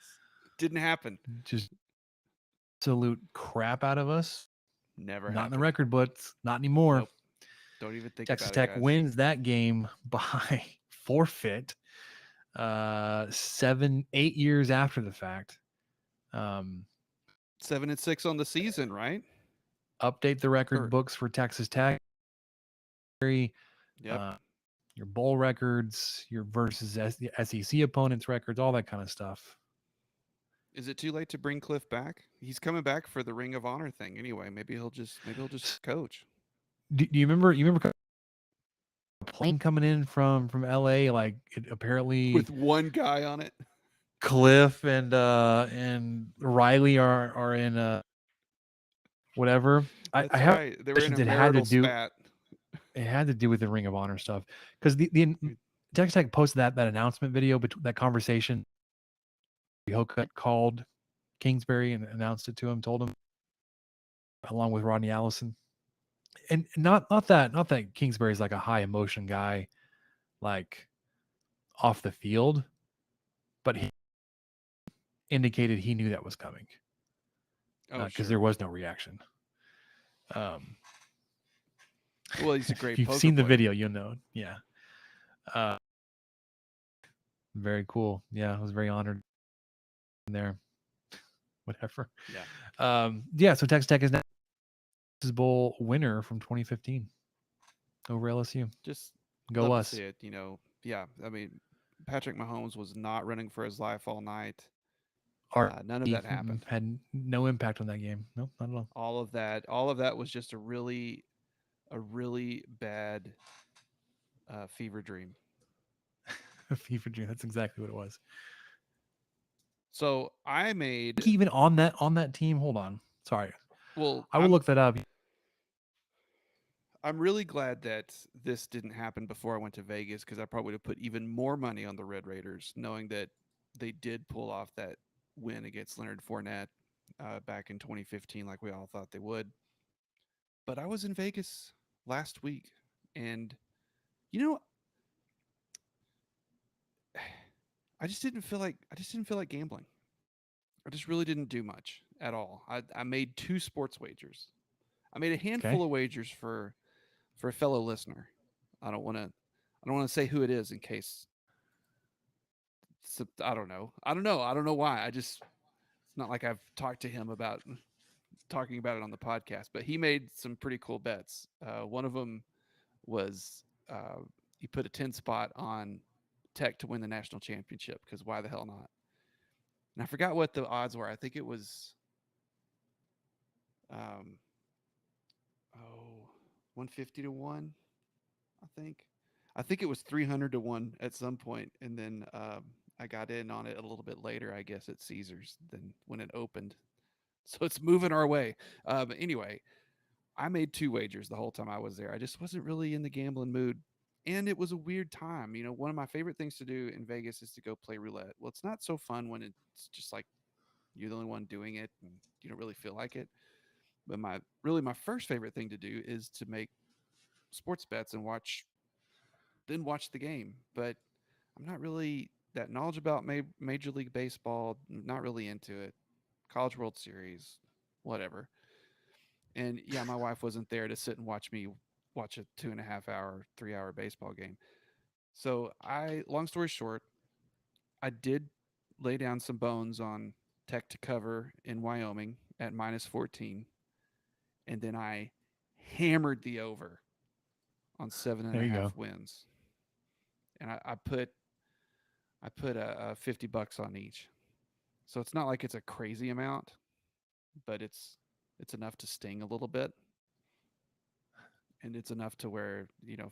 Didn't happen. Just absolute crap out of us. Never Not happened. in the record books. Not anymore. Nope. Don't even think Texas about Tech it, guys. wins that game by forfeit 7-8 years after the fact. 7-6 on the season, right? Update the record Or- books for Texas Tech. Yep. Your bowl records, your versus SEC opponents records, all that kind of stuff. Is it too late to bring Cliff back? He's coming back for the Ring of Honor thing anyway. Maybe he'll just coach. Do you remember a plane coming in from LA? Like, it apparently With one guy on it. Cliff and Riley are in whatever. That's I have right. They were in a it had to marital do spat. it had to do with the Ring of Honor stuff, because the Texas Tech posted that announcement video, that conversation. Hokut called Kingsbury and announced it to him, told him, along with Rodney Allison. And not that Kingsbury's like a high emotion guy, like off the field, but he indicated he knew that was coming, because there was no reaction. Well, he's a great. If you've poker seen the player. video, you'll know. Yeah. Very cool. Yeah, I was very honored there. Whatever. Yeah. Yeah. So Texas Tech is now Texas Bowl winner from 2015 over LSU. Just Go love us. to see it. Yeah. I mean, Patrick Mahomes was not running for his life all night. None of that happened. Had no impact on that game. Nope, not at all. All of that was just a really bad fever dream. Fever dream. That's exactly what it was. So I made Even on that team. Hold on. Sorry. well. I will look that up. I'm really glad that this didn't happen before I went to Vegas, because I probably would have put even more money on the Red Raiders, knowing that they did pull off that win against Leonard Fournette back in 2015, like we all thought they would. But I was in Vegas last week, and I just didn't feel like gambling. I just really didn't do much at all. I made 2 sports wagers. I made a handful of wagers for a fellow listener. I don't want to say who it is in case. I don't know. I don't know why. It's not like I've talked to him about talking about it on the podcast, but he made some pretty cool bets. One of them was he put a 10 spot on Tech to win the national championship, because why the hell not? And I forgot what the odds were. I think it was 150 to 1. I think it was 300 to 1 at some point, and then I got in on it a little bit later, I guess, at Caesars than when it opened. So it's moving our way. But anyway, I made 2 wagers the whole time I was there. I just wasn't really in the gambling mood. And it was a weird time. You know, one of my favorite things to do in Vegas is to go play roulette. Well, it's not so fun when it's just like you're the only one doing it and you don't really feel like it. But my first favorite thing to do is to make sports bets and watch the game. But I'm not really that knowledgeable about Major League Baseball. Not really into it. College World Series, whatever. And yeah, my wife wasn't there to sit and watch me watch a 2.5 hour, 3 hour baseball game. So long story short, I did lay down some bones on Tech to cover in Wyoming at -14. And then I hammered the over on 7.5 wins. And I put a $50 on each. So it's not like it's a crazy amount, but it's enough to sting a little bit. And it's enough to where, you know,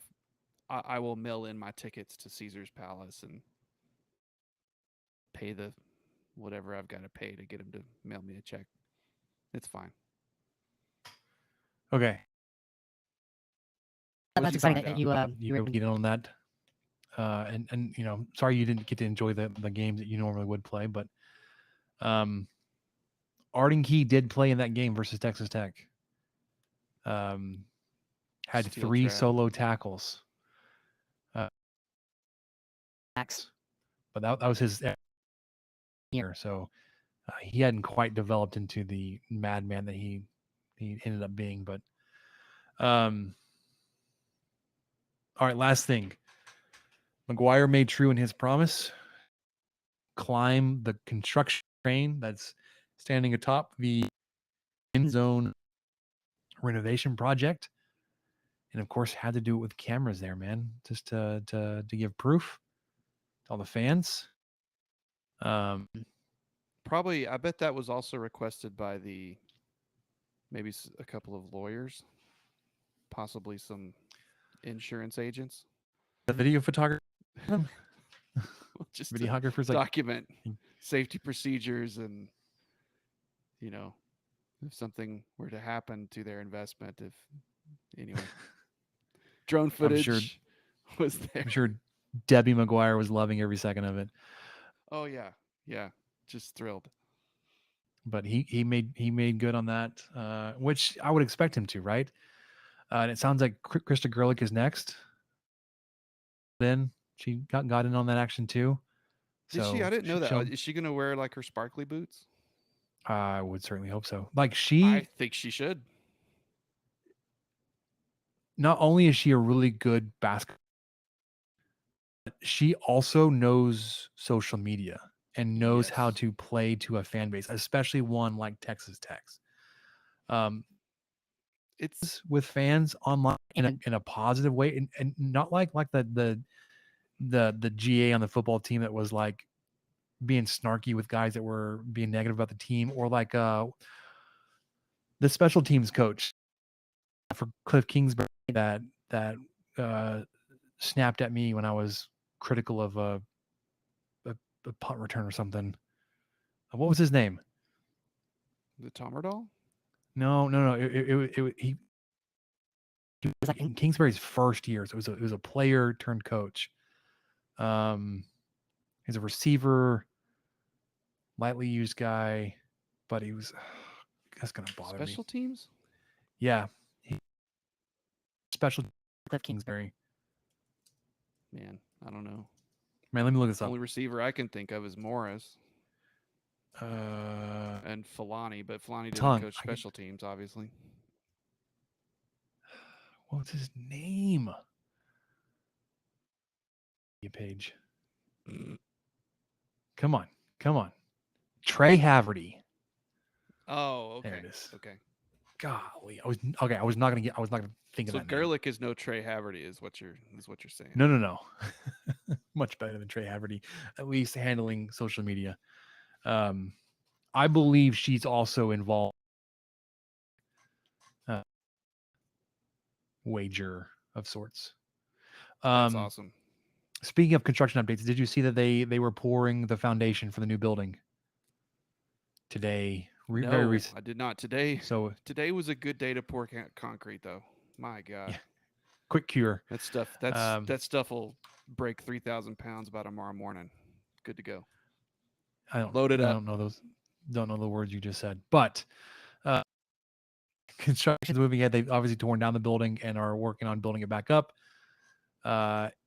I will mail in my tickets to Caesar's Palace and pay the whatever I've got to pay to get him to mail me a check. It's fine. Okay. That's exciting that you get on that. And you know, sorry you didn't get to enjoy the games that you normally would play, but Arden Key did play in that game versus Texas Tech. Had Steel 3 trap. solo tackles. But that was his year, so he hadn't quite developed into the madman that he ended up being. But all right, last thing. McGuire made true in his promise. Climb the construction crane that's standing atop the end zone renovation project, and of course had to do it with cameras there, man, just to give proof to all the fans. Probably, I bet that was also requested by maybe a couple of lawyers, possibly some insurance agents. The video photographer, Just videographers, to like document safety procedures, and you know, if something were to happen to their investment, drone footage was there. I'm sure Debbie McGuire was loving every second of it. Oh yeah, just thrilled. But he made good on that, which I would expect him to, right? And it sounds like Krista Gerlich is next. Then she got in on that action too. Did So she? I didn't know that. Is she going to wear like her sparkly boots? I would certainly hope so. Like I think she should. Not only is she a really good basketball, but she also knows social media and knows how to play to a fan base, especially one like Texas Tech's. It's with fans online in a positive way, and not like the GA on the football team that was like being snarky with guys that were being negative about the team, or like the special teams coach for Cliff Kingsbury that snapped at me when I was critical of a punt return or something. What was his name? The Tommerdahl? No. He was like in Kingsbury's first year, so it was a player turned coach. He's a receiver, lightly used guy, but he was that's gonna bother me. Special teams? Yeah. Special Cliff Kingsbury. Man, I don't know. Man, let me look this up. Only receiver I can think of is Morris Uh, and Filani, but Filani didn't Tongue. coach special teams, obviously. what's his name? Page. Come on. Trey Haverty. Oh, okay. There it is. Okay. Golly, I was not gonna think of So that name. Gerlich is no Trey Haverty, is what you're saying. No. Much better than Trey Haverty, at least handling social media. I believe she's also involved. Wager of sorts. That's awesome. Speaking of construction updates, did you see that they were pouring the foundation for the new building today? Very No, recent. I did not. Today So was a good day to pour concrete, though. My God, Yeah. Quick cure. that stuff will break 3,000 pounds by tomorrow morning. Good to go. Load it up. I don't know the words you just said, but construction's moving ahead. They've obviously torn down the building and are working on building it back up.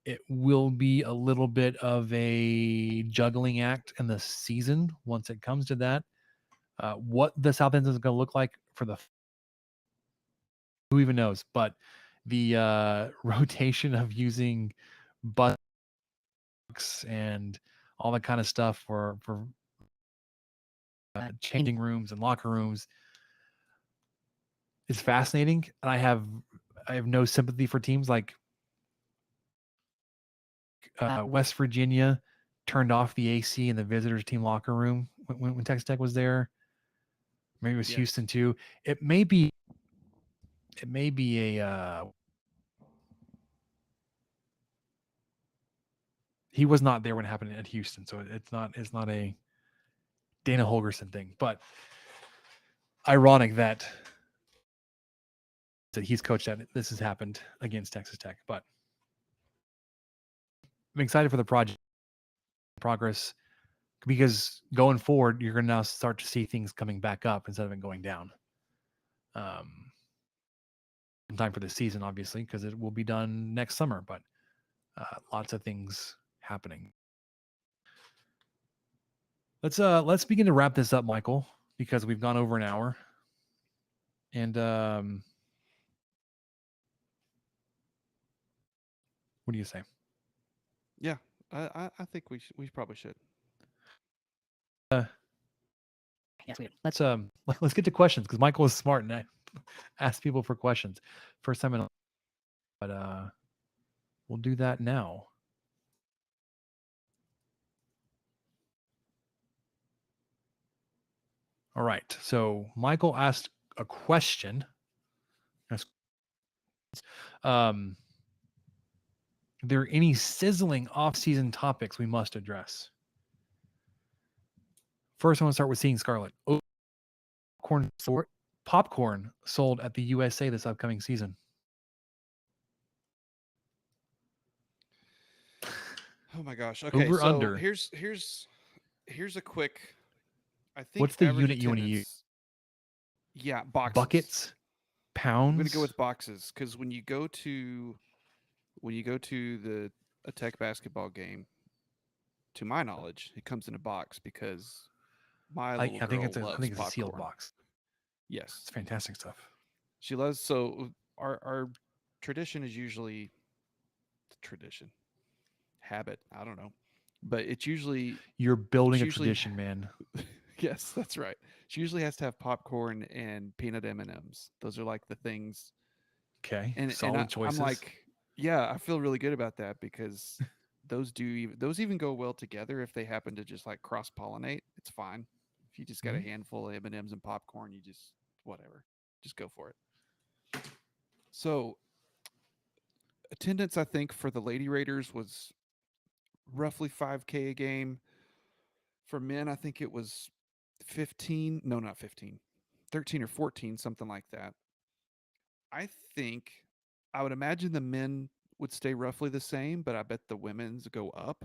It will be a little bit of a juggling act in the season once it comes to that. What the South End is going to look like for who even knows, but the rotation of using bucks and all that kind of stuff for changing rooms and locker rooms is fascinating. And I have no sympathy for teams like West Virginia turned off the AC in the visitors team locker room when Texas Tech was there. Maybe it was Yes. Houston too. It may be a he was not there when it happened at Houston, so it's not a Dana Holgerson thing, but ironic that he's coached at it. This has happened against Texas Tech, but I'm excited for the project progress because going forward, you're going to now start to see things coming back up instead of it going down. In time for the season, obviously, because it will be done next summer, but lots of things happening. Let's begin to wrap this up, Michael, because we've gone over an hour. And what do you say? Yeah, I think we probably should. Yes, we let's get to questions because Michael is smart and I ask people for questions. First time in, but we'll do that now. All right. So Michael asked a question. Are there any sizzling off-season topics we must address? First, I want to start with Seeing Scarlet. Popcorn sold at the USA this upcoming season. Oh my gosh. Okay, Over, so under. here's a quick. I think. What's the average unit you want to attendance- use? Yeah, boxes. Buckets, pounds. I'm gonna go with boxes because when you go to a Tech basketball game, to my knowledge, it comes in a box because my little I think girl it's a loves sealed popcorn. box. Yes, It's fantastic stuff. she loves. So our tradition is usually habit. I don't know, but it's usually You're building a usually- tradition, man. yes, that's right. She usually has to have popcorn and peanut M&Ms. Those are like the things. Okay, And solid choices. I'm like, yeah, I feel really good about that because those even go well together if they happen to just like cross pollinate. It's fine. If you just got a handful of M&Ms and popcorn, you just whatever, just go for it. So attendance, I think, for the Lady Raiders was roughly 5K a game. For men, I think it was 15. No, not 15. 13 or 14, something like that. I would imagine the men would stay roughly the same, but I bet the women's go up.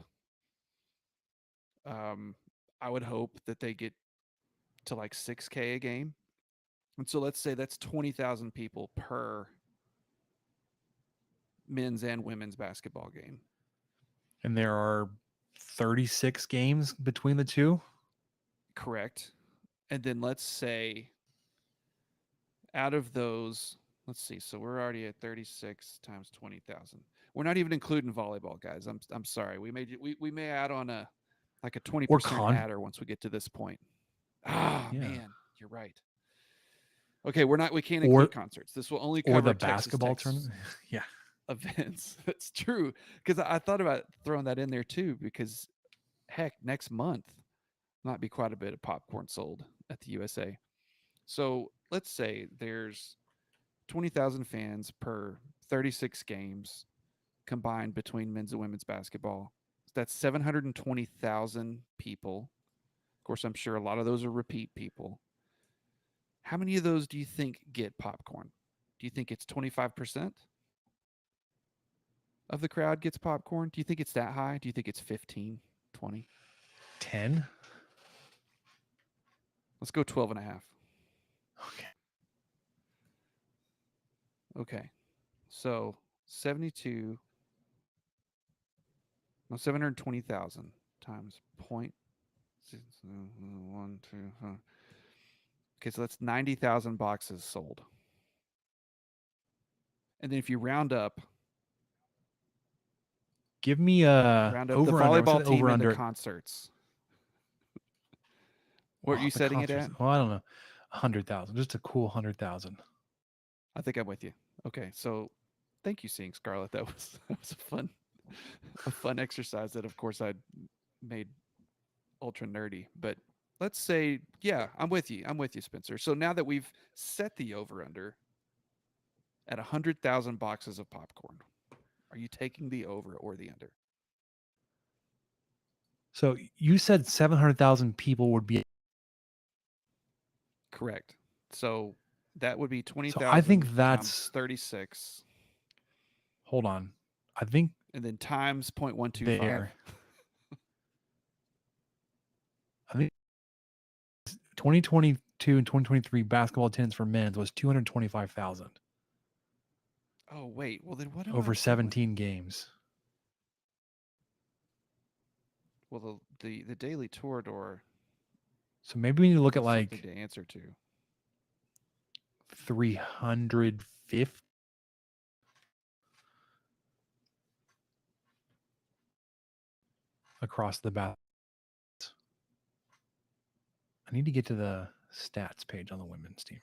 I would hope that they get to like 6K a game. And so let's say that's 20,000 people per men's and women's basketball game. And there are 36 games between the two. Correct. And then let's say out of those, let's see. So we're already at 36 times 20,000. We're not even including volleyball, guys. I'm sorry. We may add on a 20% adder once we get to this point. Man, you're right. Okay, we can't include concerts. This will only cover or the Texas basketball Tech's tournament. Yeah. events. That's true. Because I thought about throwing that in there too, because heck, next month might be quite a bit of popcorn sold at the USA. So let's say there's 20,000 fans per 36 games combined between men's and women's basketball. That's 720,000 people. Of course, I'm sure a lot of those are repeat people. How many of those do you think get popcorn? Do you think it's 25% of the crowd gets popcorn? Do you think it's that high? Do you think it's 15, 20? 10? Let's go 12 and a half. Okay. So 720,000 times 0.1, 2. Okay, so that's 90,000 boxes sold. And then if you round up, give me a round up over the under. volleyball team over and under the concerts. What are you setting it at? Well, I don't know. 100,000. Just a cool 100,000. I think I'm with you. Okay, so thank you, Seeing Scarlet. That was a fun exercise that, of course, I made ultra nerdy. But let's say, yeah, I'm with you, Spencer. So now that we've set the over under at 100,000 boxes of popcorn, are you taking the over or the under? So you said 700,000 people would be. Correct. So that would be 20,000. So I think that's 36. Hold on. I think. And then times 0.125. There. I think 2022 and 2023 basketball attendance for men's was 225,000. Oh, wait. Well, then what? Over 17 games. Well, the daily tour door. So maybe we need to look at like to answer to 350 across the bat. I need to get to the stats page on the women's team.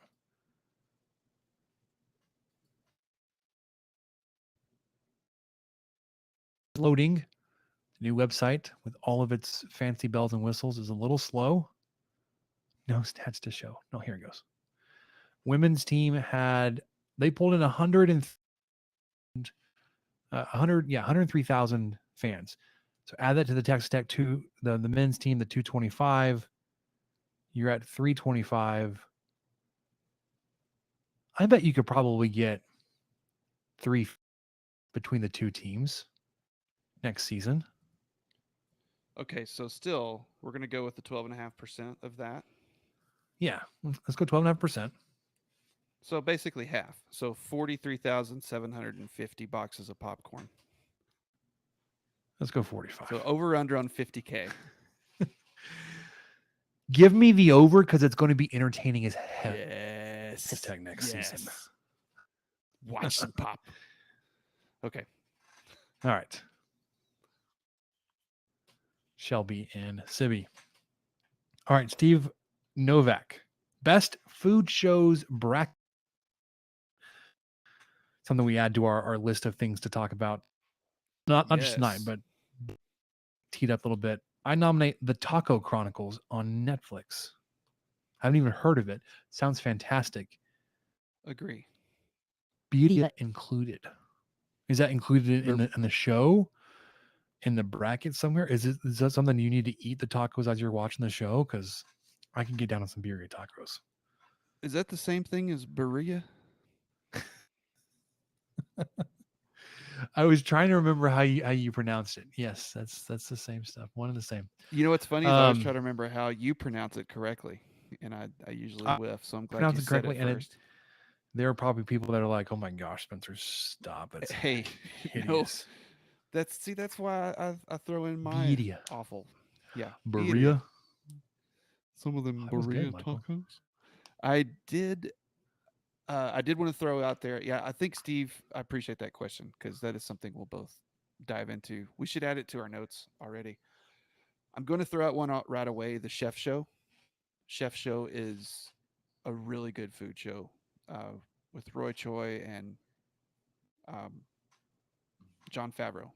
Loading. The new website with all of its fancy bells and whistles is a little slow. No stats to show. No, here it goes. Women's team they pulled in 103,000 fans. So add that to the Texas Tech the men's team, the 225. You're at 325. I bet you could probably get 3 between the two teams next season. Okay, so still, we're going to go with the 12.5% of that. Yeah, let's go 12.5%. So basically half. So 43,750 boxes of popcorn. Let's go 45. So over under on 50K. Give me the over because it's going to be entertaining as hell. Yes. Tech next season. Watch some pop. Okay. All right. Shelby and Sibby. All right, Steve Novak. Best food shows bracket. Something we add to our list of things to talk about. Not just tonight, but teed up a little bit. I nominate The Taco Chronicles on Netflix. I haven't even heard of it. Sounds fantastic. Agree. Beauty included. Is that included in the show? In the bracket somewhere? Is that something you need to eat the tacos as you're watching the show? Because I can get down on some birria tacos. Is that the same thing as birria? I was trying to remember how you pronounced it. Yes, that's the same stuff. One and the same. You know what's funny is I was trying to remember how you pronounce it correctly, and I usually whiff. So I'm glad you said it first. There are probably people that are like, "Oh my gosh, Spencer, stop it." Hey, That's why I throw in my Birria. awful. Yeah. Birria. Some of them That was good, burrito Michael. tacos. I did want to throw out there. Yeah, I think Steve, I appreciate that question because that is something we'll both dive into. We should add it to our notes already. I'm going to throw out one out right away. The Chef Show. Chef Show is a really good food show with Roy Choi and John Favreau.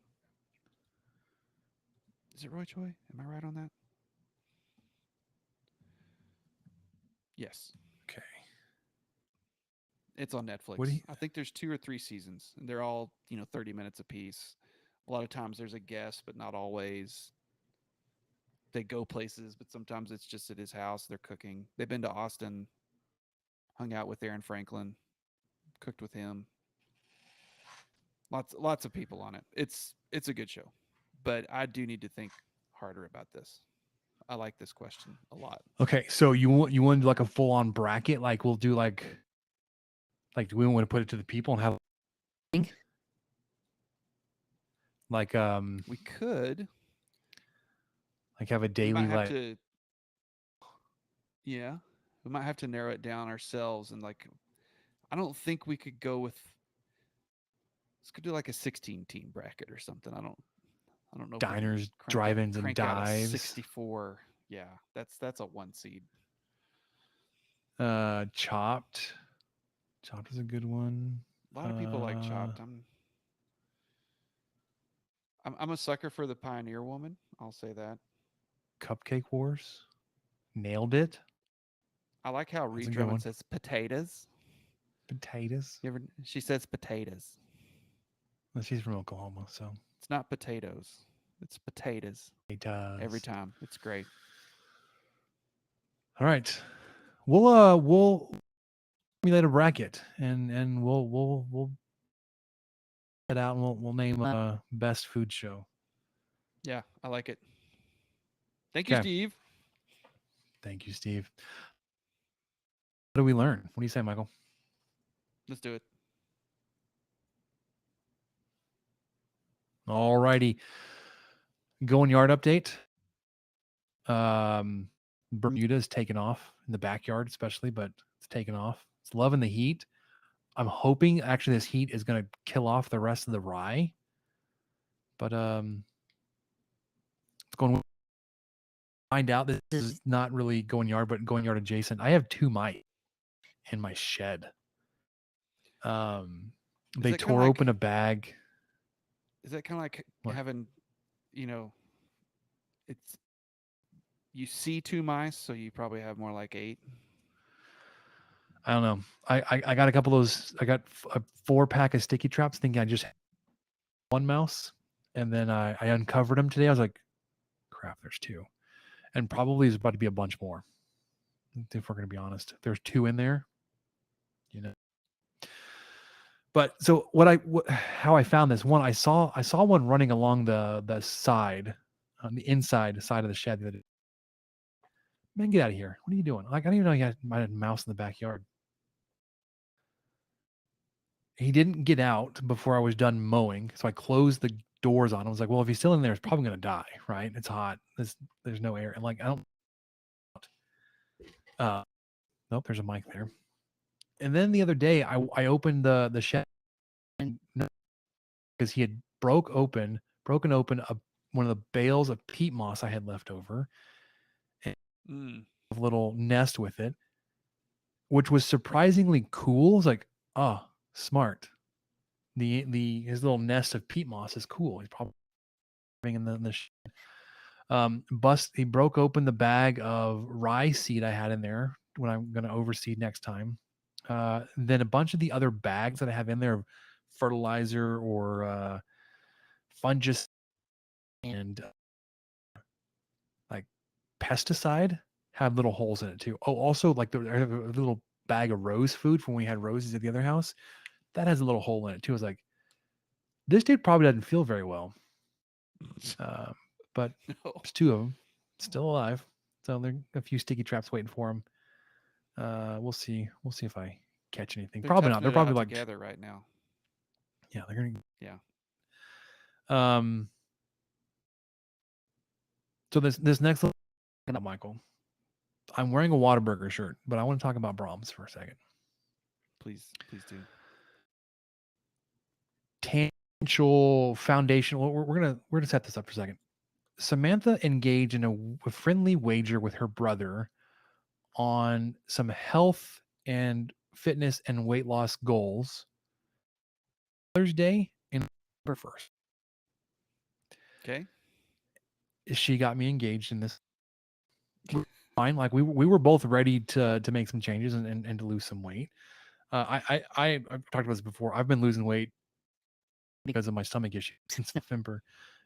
Is it Roy Choi? Am I right on that? Yes. Okay. It's on Netflix. What do you- I think there's 2 or 3 seasons, and they're all 30 minutes apiece. A lot of times there's a guest, but not always. They go places, but sometimes it's just at his house. They're cooking. They've been to Austin, hung out with Aaron Franklin, cooked with him. Lots of people on it. It's a good show, but I do need to think harder about this. I like this question a lot. Okay, so you want to do like a full on bracket? Like we'll do like do we want to put it to the people and have like We could have a we daily might have like to, yeah, we might have to narrow it down ourselves, and like I don't think we could go with. Let's go do like a 16 team bracket or something. I don't know. if we can diners, crank out- drive-ins, and crank out a dives. 64. Yeah, that's a 1 seed. Chopped. Chopped is a good one. A lot of people like Chopped. I'm a sucker for the Pioneer Woman. I'll say that. Cupcake Wars. Nailed it. I like how That's a Reed good Drummond one. says potatoes. Potatoes. She says potatoes. Well, she's from Oklahoma, so It's not potatoes. It's potatoes it does. every time. It's great. All right. We'll formulate a bracket and we'll head out and we'll name best food show. Yeah, I like it. Thank you, Okay. Steve. Thank you, Steve. What do we learn? What do you say, Michael? Let's do it. All righty. Going yard update. Bermuda's taken off in the backyard, especially, but it's taken off. It's loving the heat. I'm hoping actually this heat is going to kill off the rest of the rye. But it's going. Find out this is not really going yard, but going yard adjacent. I have 2 mice in my shed. They it kinda tore like- open a bag. Is that kind of like What? having, it's you see 2 mice, so you probably have more like 8. I don't know. I got a couple of those. I got a 4-pack of sticky traps, thinking I just had 1 mouse, and then I uncovered them today. I was like, crap, there's 2, and probably there's about to be a bunch more. If we're going to be honest, there's 2 in there, But so how I found this one, I saw one running along the side, on the inside side of the shed. The other day. Man, get out of here! What are you doing? Like, I didn't even know you might have a mouse in the backyard. He didn't get out before I was done mowing, so I closed the doors on him. I was like, well, if he's still in there, it's probably going to die, right? It's hot. There's no air. And like, I don't. Nope, there's a mic there. And then the other day, I opened the shed because he had broken open one of the bales of peat moss I had left over, and a little nest with it, which was surprisingly cool. It's like, oh, smart. His little nest of peat moss is cool. He's probably in the shed. He broke open the bag of rye seed I had in there when I'm going to overseed next time. Then a bunch of the other bags that I have in there, fertilizer or fungus and like pesticide, had little holes in it too. Oh, also like I have a little bag of rose food from when we had roses at the other house. That has a little hole in it too. I was like, this dude probably doesn't feel very well. But there's 2 of them still alive. So there are a few sticky traps waiting for him. We'll see. We'll see if I catch anything. They're Probably not. toughing They're it out probably like together right now. Yeah, they're gonna. Yeah. So this next little, Michael, I'm wearing a Whataburger shirt, but I want to talk about Brahms for a second. Please do. Tangential foundation. Well, we're gonna set this up for a second. Samantha engaged in a friendly wager with her brother on some health and fitness and weight loss goals. Mother's Day in November 1st. Okay. She got me engaged in this. Fine, like we were both ready to make some changes and to lose some weight. I've talked about this before. I've been losing weight because of my stomach issue since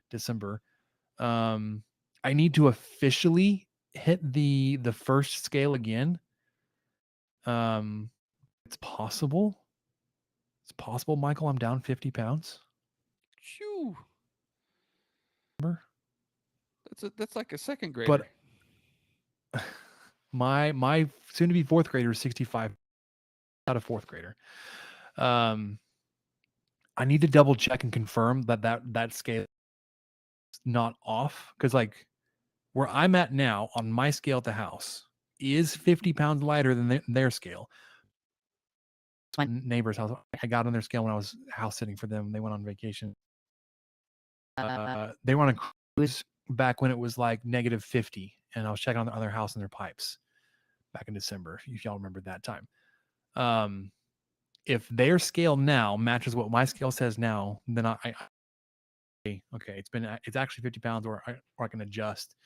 December. I need to officially hit the first scale again. It's possible. It's possible, Michael. I'm down 50 pounds. Shoo. Remember? That's like a second grader. But my soon to be fourth grader is 65, not a fourth grader. I need to double check and confirm that scale is not off, because like where I'm at now on my scale at the house is 50 pounds lighter than their scale. My neighbor's house, I got on their scale when I was house sitting for them. They went on vacation. They were on a cruise back when it was like -50, and I was checking on their other house and their pipes back in December, if y'all remember that time. If their scale now matches what my scale says now, then I okay, it's actually 50 pounds, or I can adjust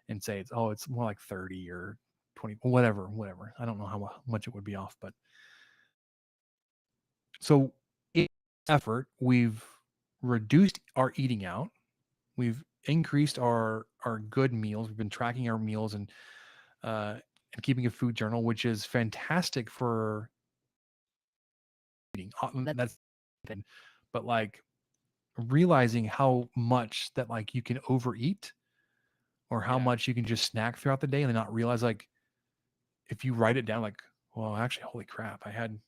and say it's more like 30 or 20, whatever. I don't know how much it would be off, but so in effort, we've reduced our eating out. We've increased our good meals. We've been tracking our meals and keeping a food journal, which is fantastic for eating. That's, but like realizing how much that like you can overeat, or how much you can just snack throughout the day and then not realize, like, if you write it down, like, well, actually, holy crap, I had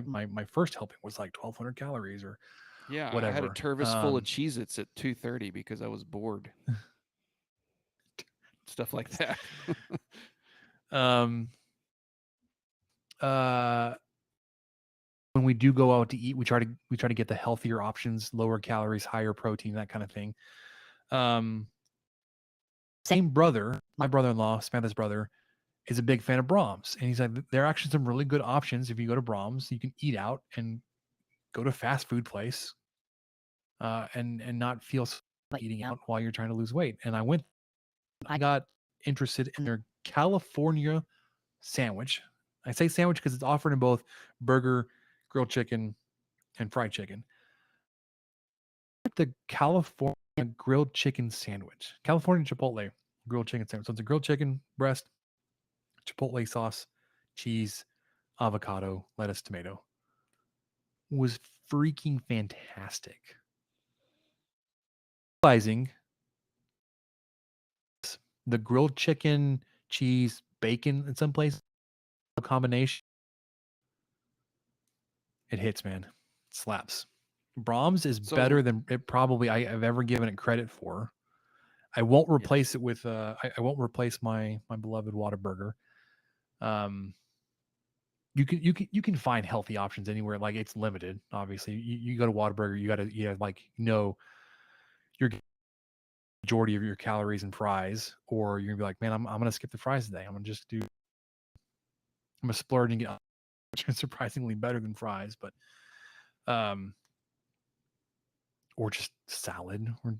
my first helping was like 1,200 calories or whatever. I had a Tervis full of Cheez-Its at 2:30 because I was bored. Stuff like that. When we do go out to eat, we try to get the healthier options, lower calories, higher protein, that kind of thing. Same brother, my brother-in-law, Samantha's brother, is a big fan of Brahms, and he's like, there are actually some really good options if you go to Brahms. You can eat out and go to a fast food place, and not feel like eating out while you're trying to lose weight. And I got interested in their California sandwich. I say sandwich because it's offered in both burger, grilled chicken, and fried chicken. The California grilled chicken sandwich, California Chipotle grilled chicken sandwich. So it's a grilled chicken breast, Chipotle sauce, cheese, avocado, lettuce, tomato. Was freaking fantastic. Realizing the grilled chicken, cheese, bacon in some places, a combination, it hits, man. It slaps. Brahms is better than it probably I've ever given it credit for. I won't replace it with I won't replace my beloved Whataburger. You can find healthy options anywhere. Like, it's limited, obviously. You go to Whataburger, you gotta like your majority of your calories and fries, or you're gonna be like, man, I'm gonna skip the fries today. I'm gonna splurge and get surprisingly better than fries, but or just salad or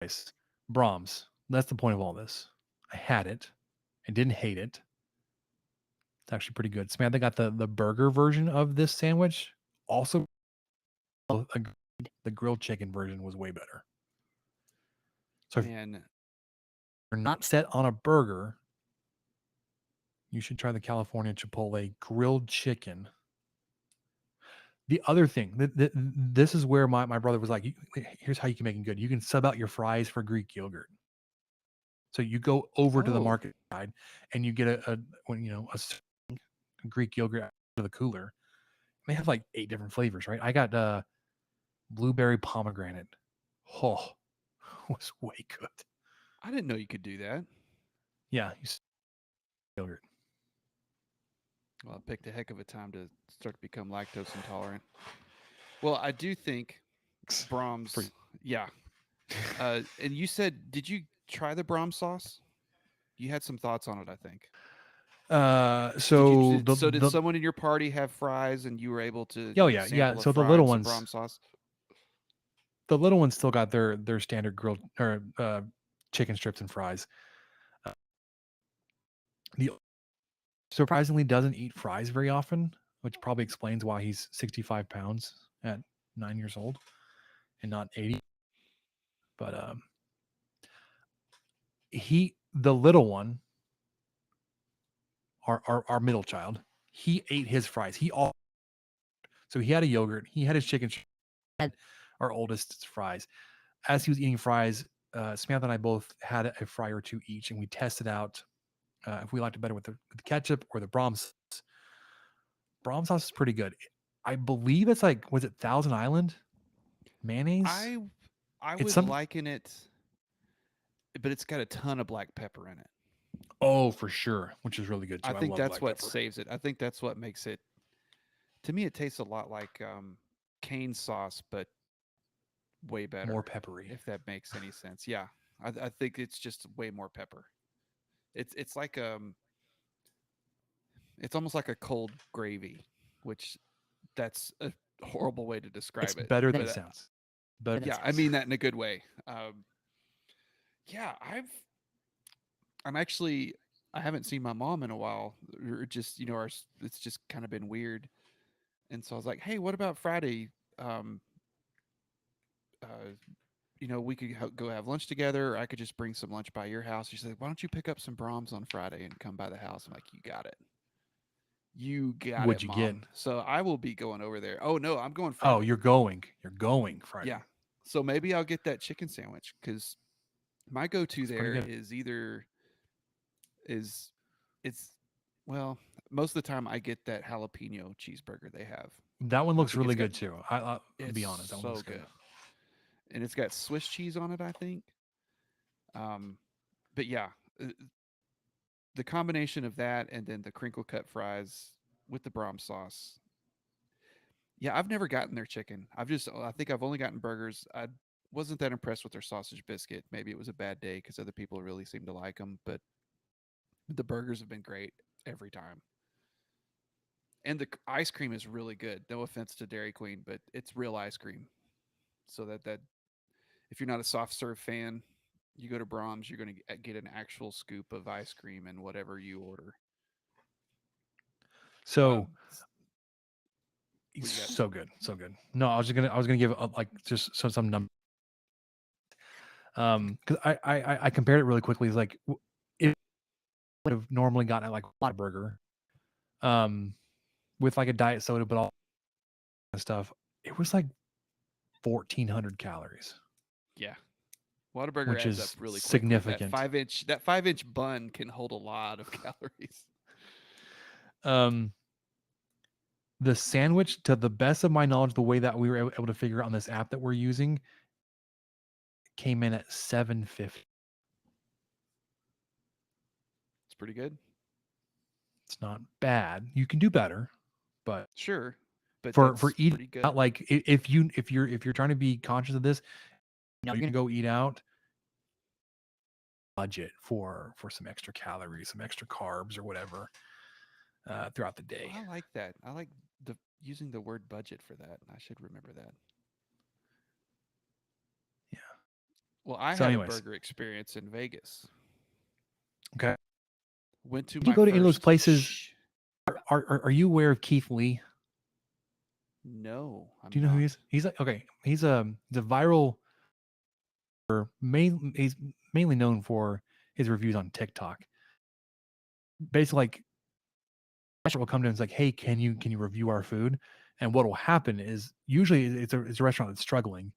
rice. Brahms. That's the point of all this. I had it. I didn't hate it. It's actually pretty good. Samantha got the burger version of this sandwich. Also, the grilled chicken version was way better. So if you're not set on a burger, you should try the California Chipotle grilled chicken. The other thing, this is where my brother was like, here's how you can make it good. You can sub out your fries for Greek yogurt. So you go over to the market side and you get a Greek yogurt out of the cooler, they have like 8 different flavors, right? I got blueberry pomegranate. Oh, was way good. I didn't know you could do that. Yeah, yogurt. Well, I picked a heck of a time to start to become lactose intolerant. Well, I do think Brahms. Pretty- Yeah. And you said, did you try the Brahms sauce? You had some thoughts on it, I think. So Did someone in your party have fries and you were able to? Oh, yeah, yeah. sample a So the fry little and some ones- Brahms sauce. the little ones still got their standard grilled or chicken strips and fries. The surprisingly doesn't eat fries very often, which probably explains why he's 65 pounds at 9 years old and not 80. But the little one, our middle child, he ate his fries. So he had a yogurt, he had his chicken, had our oldest's fries. As he was eating fries, Samantha and I both had a fry or two each, and we tested out if we liked it better with the ketchup or the Brahms. Brahms sauce is pretty good. I believe it's like, was it Thousand Island mayonnaise? I It's would some- liken it, but it's got a ton of black pepper in it. Oh, for sure, which is really good too. I think love that's black what pepper. saves it. I think that's what makes it. To me, it tastes a lot like cane sauce, but way better. More peppery. if that makes any sense. Yeah, I think it's just way more pepper. It's like it's almost like a cold gravy, which that's a horrible way to describe It's it. better than but, it sounds. But yeah, I mean that in a good way. Yeah, I'm actually I haven't seen my mom in a while. Or just it's just kind of been weird, and so I was like, hey, what about Friday? We could go have lunch together, or I could just bring some lunch by your house. She's like, why don't you pick up some Brahms on Friday and come by the house? I'm like, you got it. You got What'd it, you get? Mom. So I will be going over there. Oh no, I'm going Friday. Oh, you're going Friday. Yeah. So maybe I'll get that chicken sandwich because my go-to It's pretty there good. is either it's well, most of the time I get that jalapeno cheeseburger they have. That one looks think really it's good too. I'll be It's honest, that one so looks good. And it's got Swiss cheese on it, I think. But yeah, the combination of that and then the crinkle cut fries with the Brahms sauce. Yeah, I've never gotten their chicken. I think I've only gotten burgers. I wasn't that impressed with their sausage biscuit. Maybe it was a bad day because other people really seem to like them, but the burgers have been great every time. And the ice cream is really good. No offense to Dairy Queen, but it's real ice cream. So that if you're not a soft serve fan, you go to Brahms, you're going to get an actual scoop of ice cream and whatever you order. So you got? so good, so good. No, I was gonna give just some number. Because I compared it really quickly. It's like if I would have normally gotten like a burger, with like a diet soda, but all that stuff, it was like 1,400 calories. Yeah. Whataburger Which adds is up really quickly. significant. That 5-inch bun can hold a lot of calories. The sandwich, to the best of my knowledge, the way that we were able to figure out on this app that we're using, came in at $7.50. It's pretty good. It's not bad. You can do better, but Sure. But for that's eating pretty good. out, like if you're trying to be conscious of this, you're gonna go eat out, budget for some extra calories, some extra carbs or whatever throughout the day. I like that. I like using the word budget for that. I should remember that. Yeah. Well, I So had anyways. a burger experience in Vegas. Okay. Went to Did you my go to any of those first- places? Shh. Are you aware of Keith Lee? No. I'm Do you know who he not. is? He's like, okay, he's a viral. He's mainly known for his reviews on TikTok. Basically, like, restaurant will come to him and it's like, hey, can you review our food? And what will happen is usually it's a restaurant that's struggling.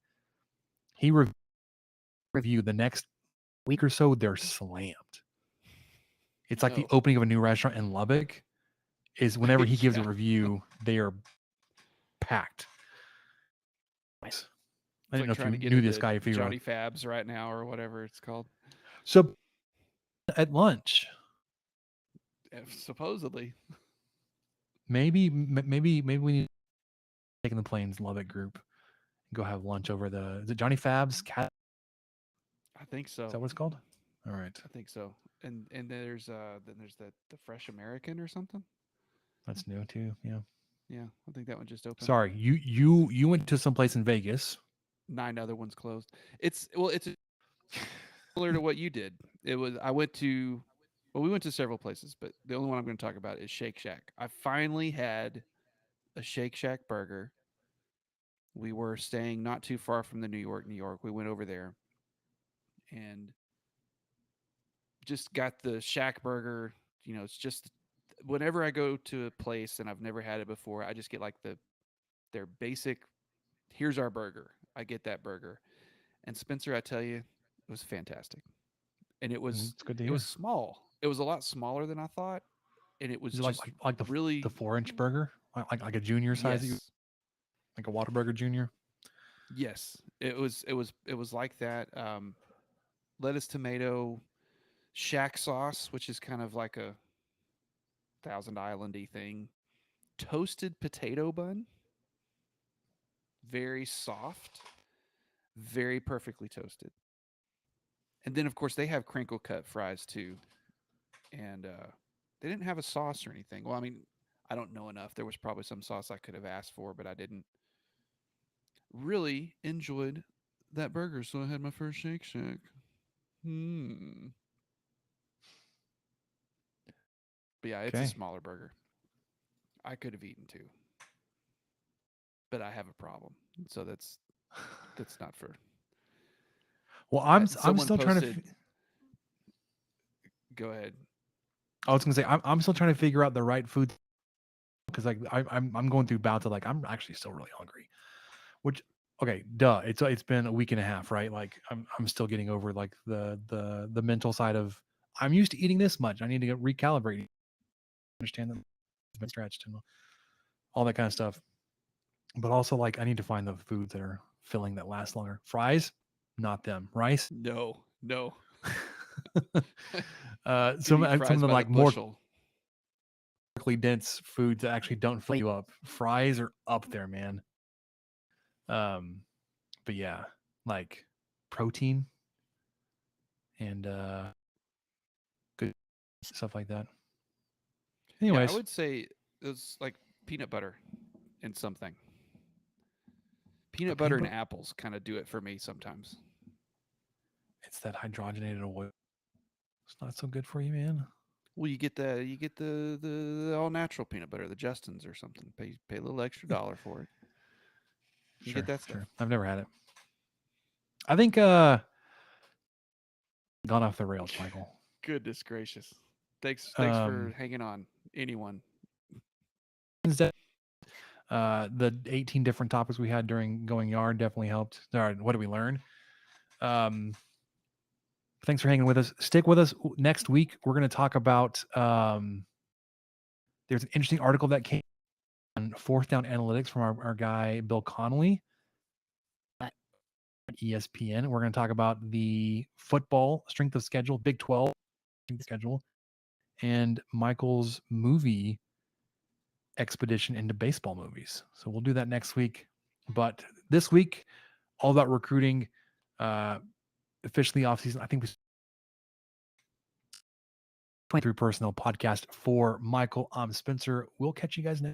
He review the next week or so, they're slammed. It's like the Oh. opening of a new restaurant in Lubbock. Is whenever he gives a Yeah. review, they are packed. Nice. I didn't It's like know trying to if you get knew this into guy. If you were Johnny Fabs right now or whatever it's called. so at lunch, Supposedly. maybe we need to take in the Plains Lubbock group and go have lunch over the. Is it Johnny Fabs? Cat? I think so. Is that what it's called? All right, I think so. And there's the Fresh American or something. that's new too. Yeah. Yeah, I think that one just opened. Sorry, you went to some place in Vegas. 9 other ones closed. It's similar to what you did. We went to several places, but the only one I'm going to talk about is Shake Shack. I finally had a Shake Shack burger. We were staying not too far from the New York. We went over there and just got the Shack burger. You know, it's just whenever I go to a place and I've never had it before, I just get like their basic, here's our burger. I get that burger. And Spencer, I tell you, it was fantastic. And it was It's good to it hear. was small. It was a lot smaller than I thought. And it was Is it just like the really the 4-inch burger, like a junior size, that you, yes. like a Whataburger Junior. Yes. It was like that. Lettuce, tomato, Shack sauce, which is kind of like a Thousand Island-y thing. Toasted potato bun. Very soft. Very perfectly toasted. And then, of course, they have crinkle cut fries too. And they didn't have a sauce or anything. Well, I mean, I don't know enough. There was probably some sauce I could have asked for, but I didn't. Really enjoyed that burger, so I had my first Shake Shack. But yeah, it's a Okay. smaller burger. I could have eaten two, but I have a problem, so that's not for. Well, I'm Someone still trying to. posted- Go ahead. I was gonna say I'm still trying to figure out the right food, because like I'm going through bouts of like I'm actually still really hungry. Which, okay, duh. It's been a week and a half, right? Like I'm still getting over like the mental side of I'm used to eating this much. I need to get recalibrated. Understand that it's been stretched and all that kind of stuff. But also like I need to find the foods that are filling, that last longer. Fries, not them. Rice. No. Some You eat fries of the by like more bushel. calorically dense foods that actually don't fill you up. Fries are up there, man. But yeah, like protein and good stuff like that. Yeah, Anyways, I would say it's like peanut butter and something. Peanut butter and apples kind of do it for me sometimes. it's that hydrogenated oil. It's not so good for you, man. Well, you get the all natural peanut butter, the Justin's or something. Pay a little extra $1 for it. You get that stuff. Sure. I've never had it. I think gone off the rails, Michael. Goodness gracious. Thanks for hanging on. Anyone. Wednesday, the 18 different topics we had during Going Yard definitely helped. All right, what did we learn? Thanks for hanging with us. Stick with us next week. We're going to talk about there's an interesting article that came on fourth down analytics from our guy Bill Connolly at ESPN. We're going to talk about the football strength of schedule, Big 12 strength of schedule, and Michael's movie expedition into baseball movies. So we'll do that next week. But this week, all about recruiting, officially off season. I think we 23 Personnel podcast for Michael. I'm Spencer. We'll catch you guys next.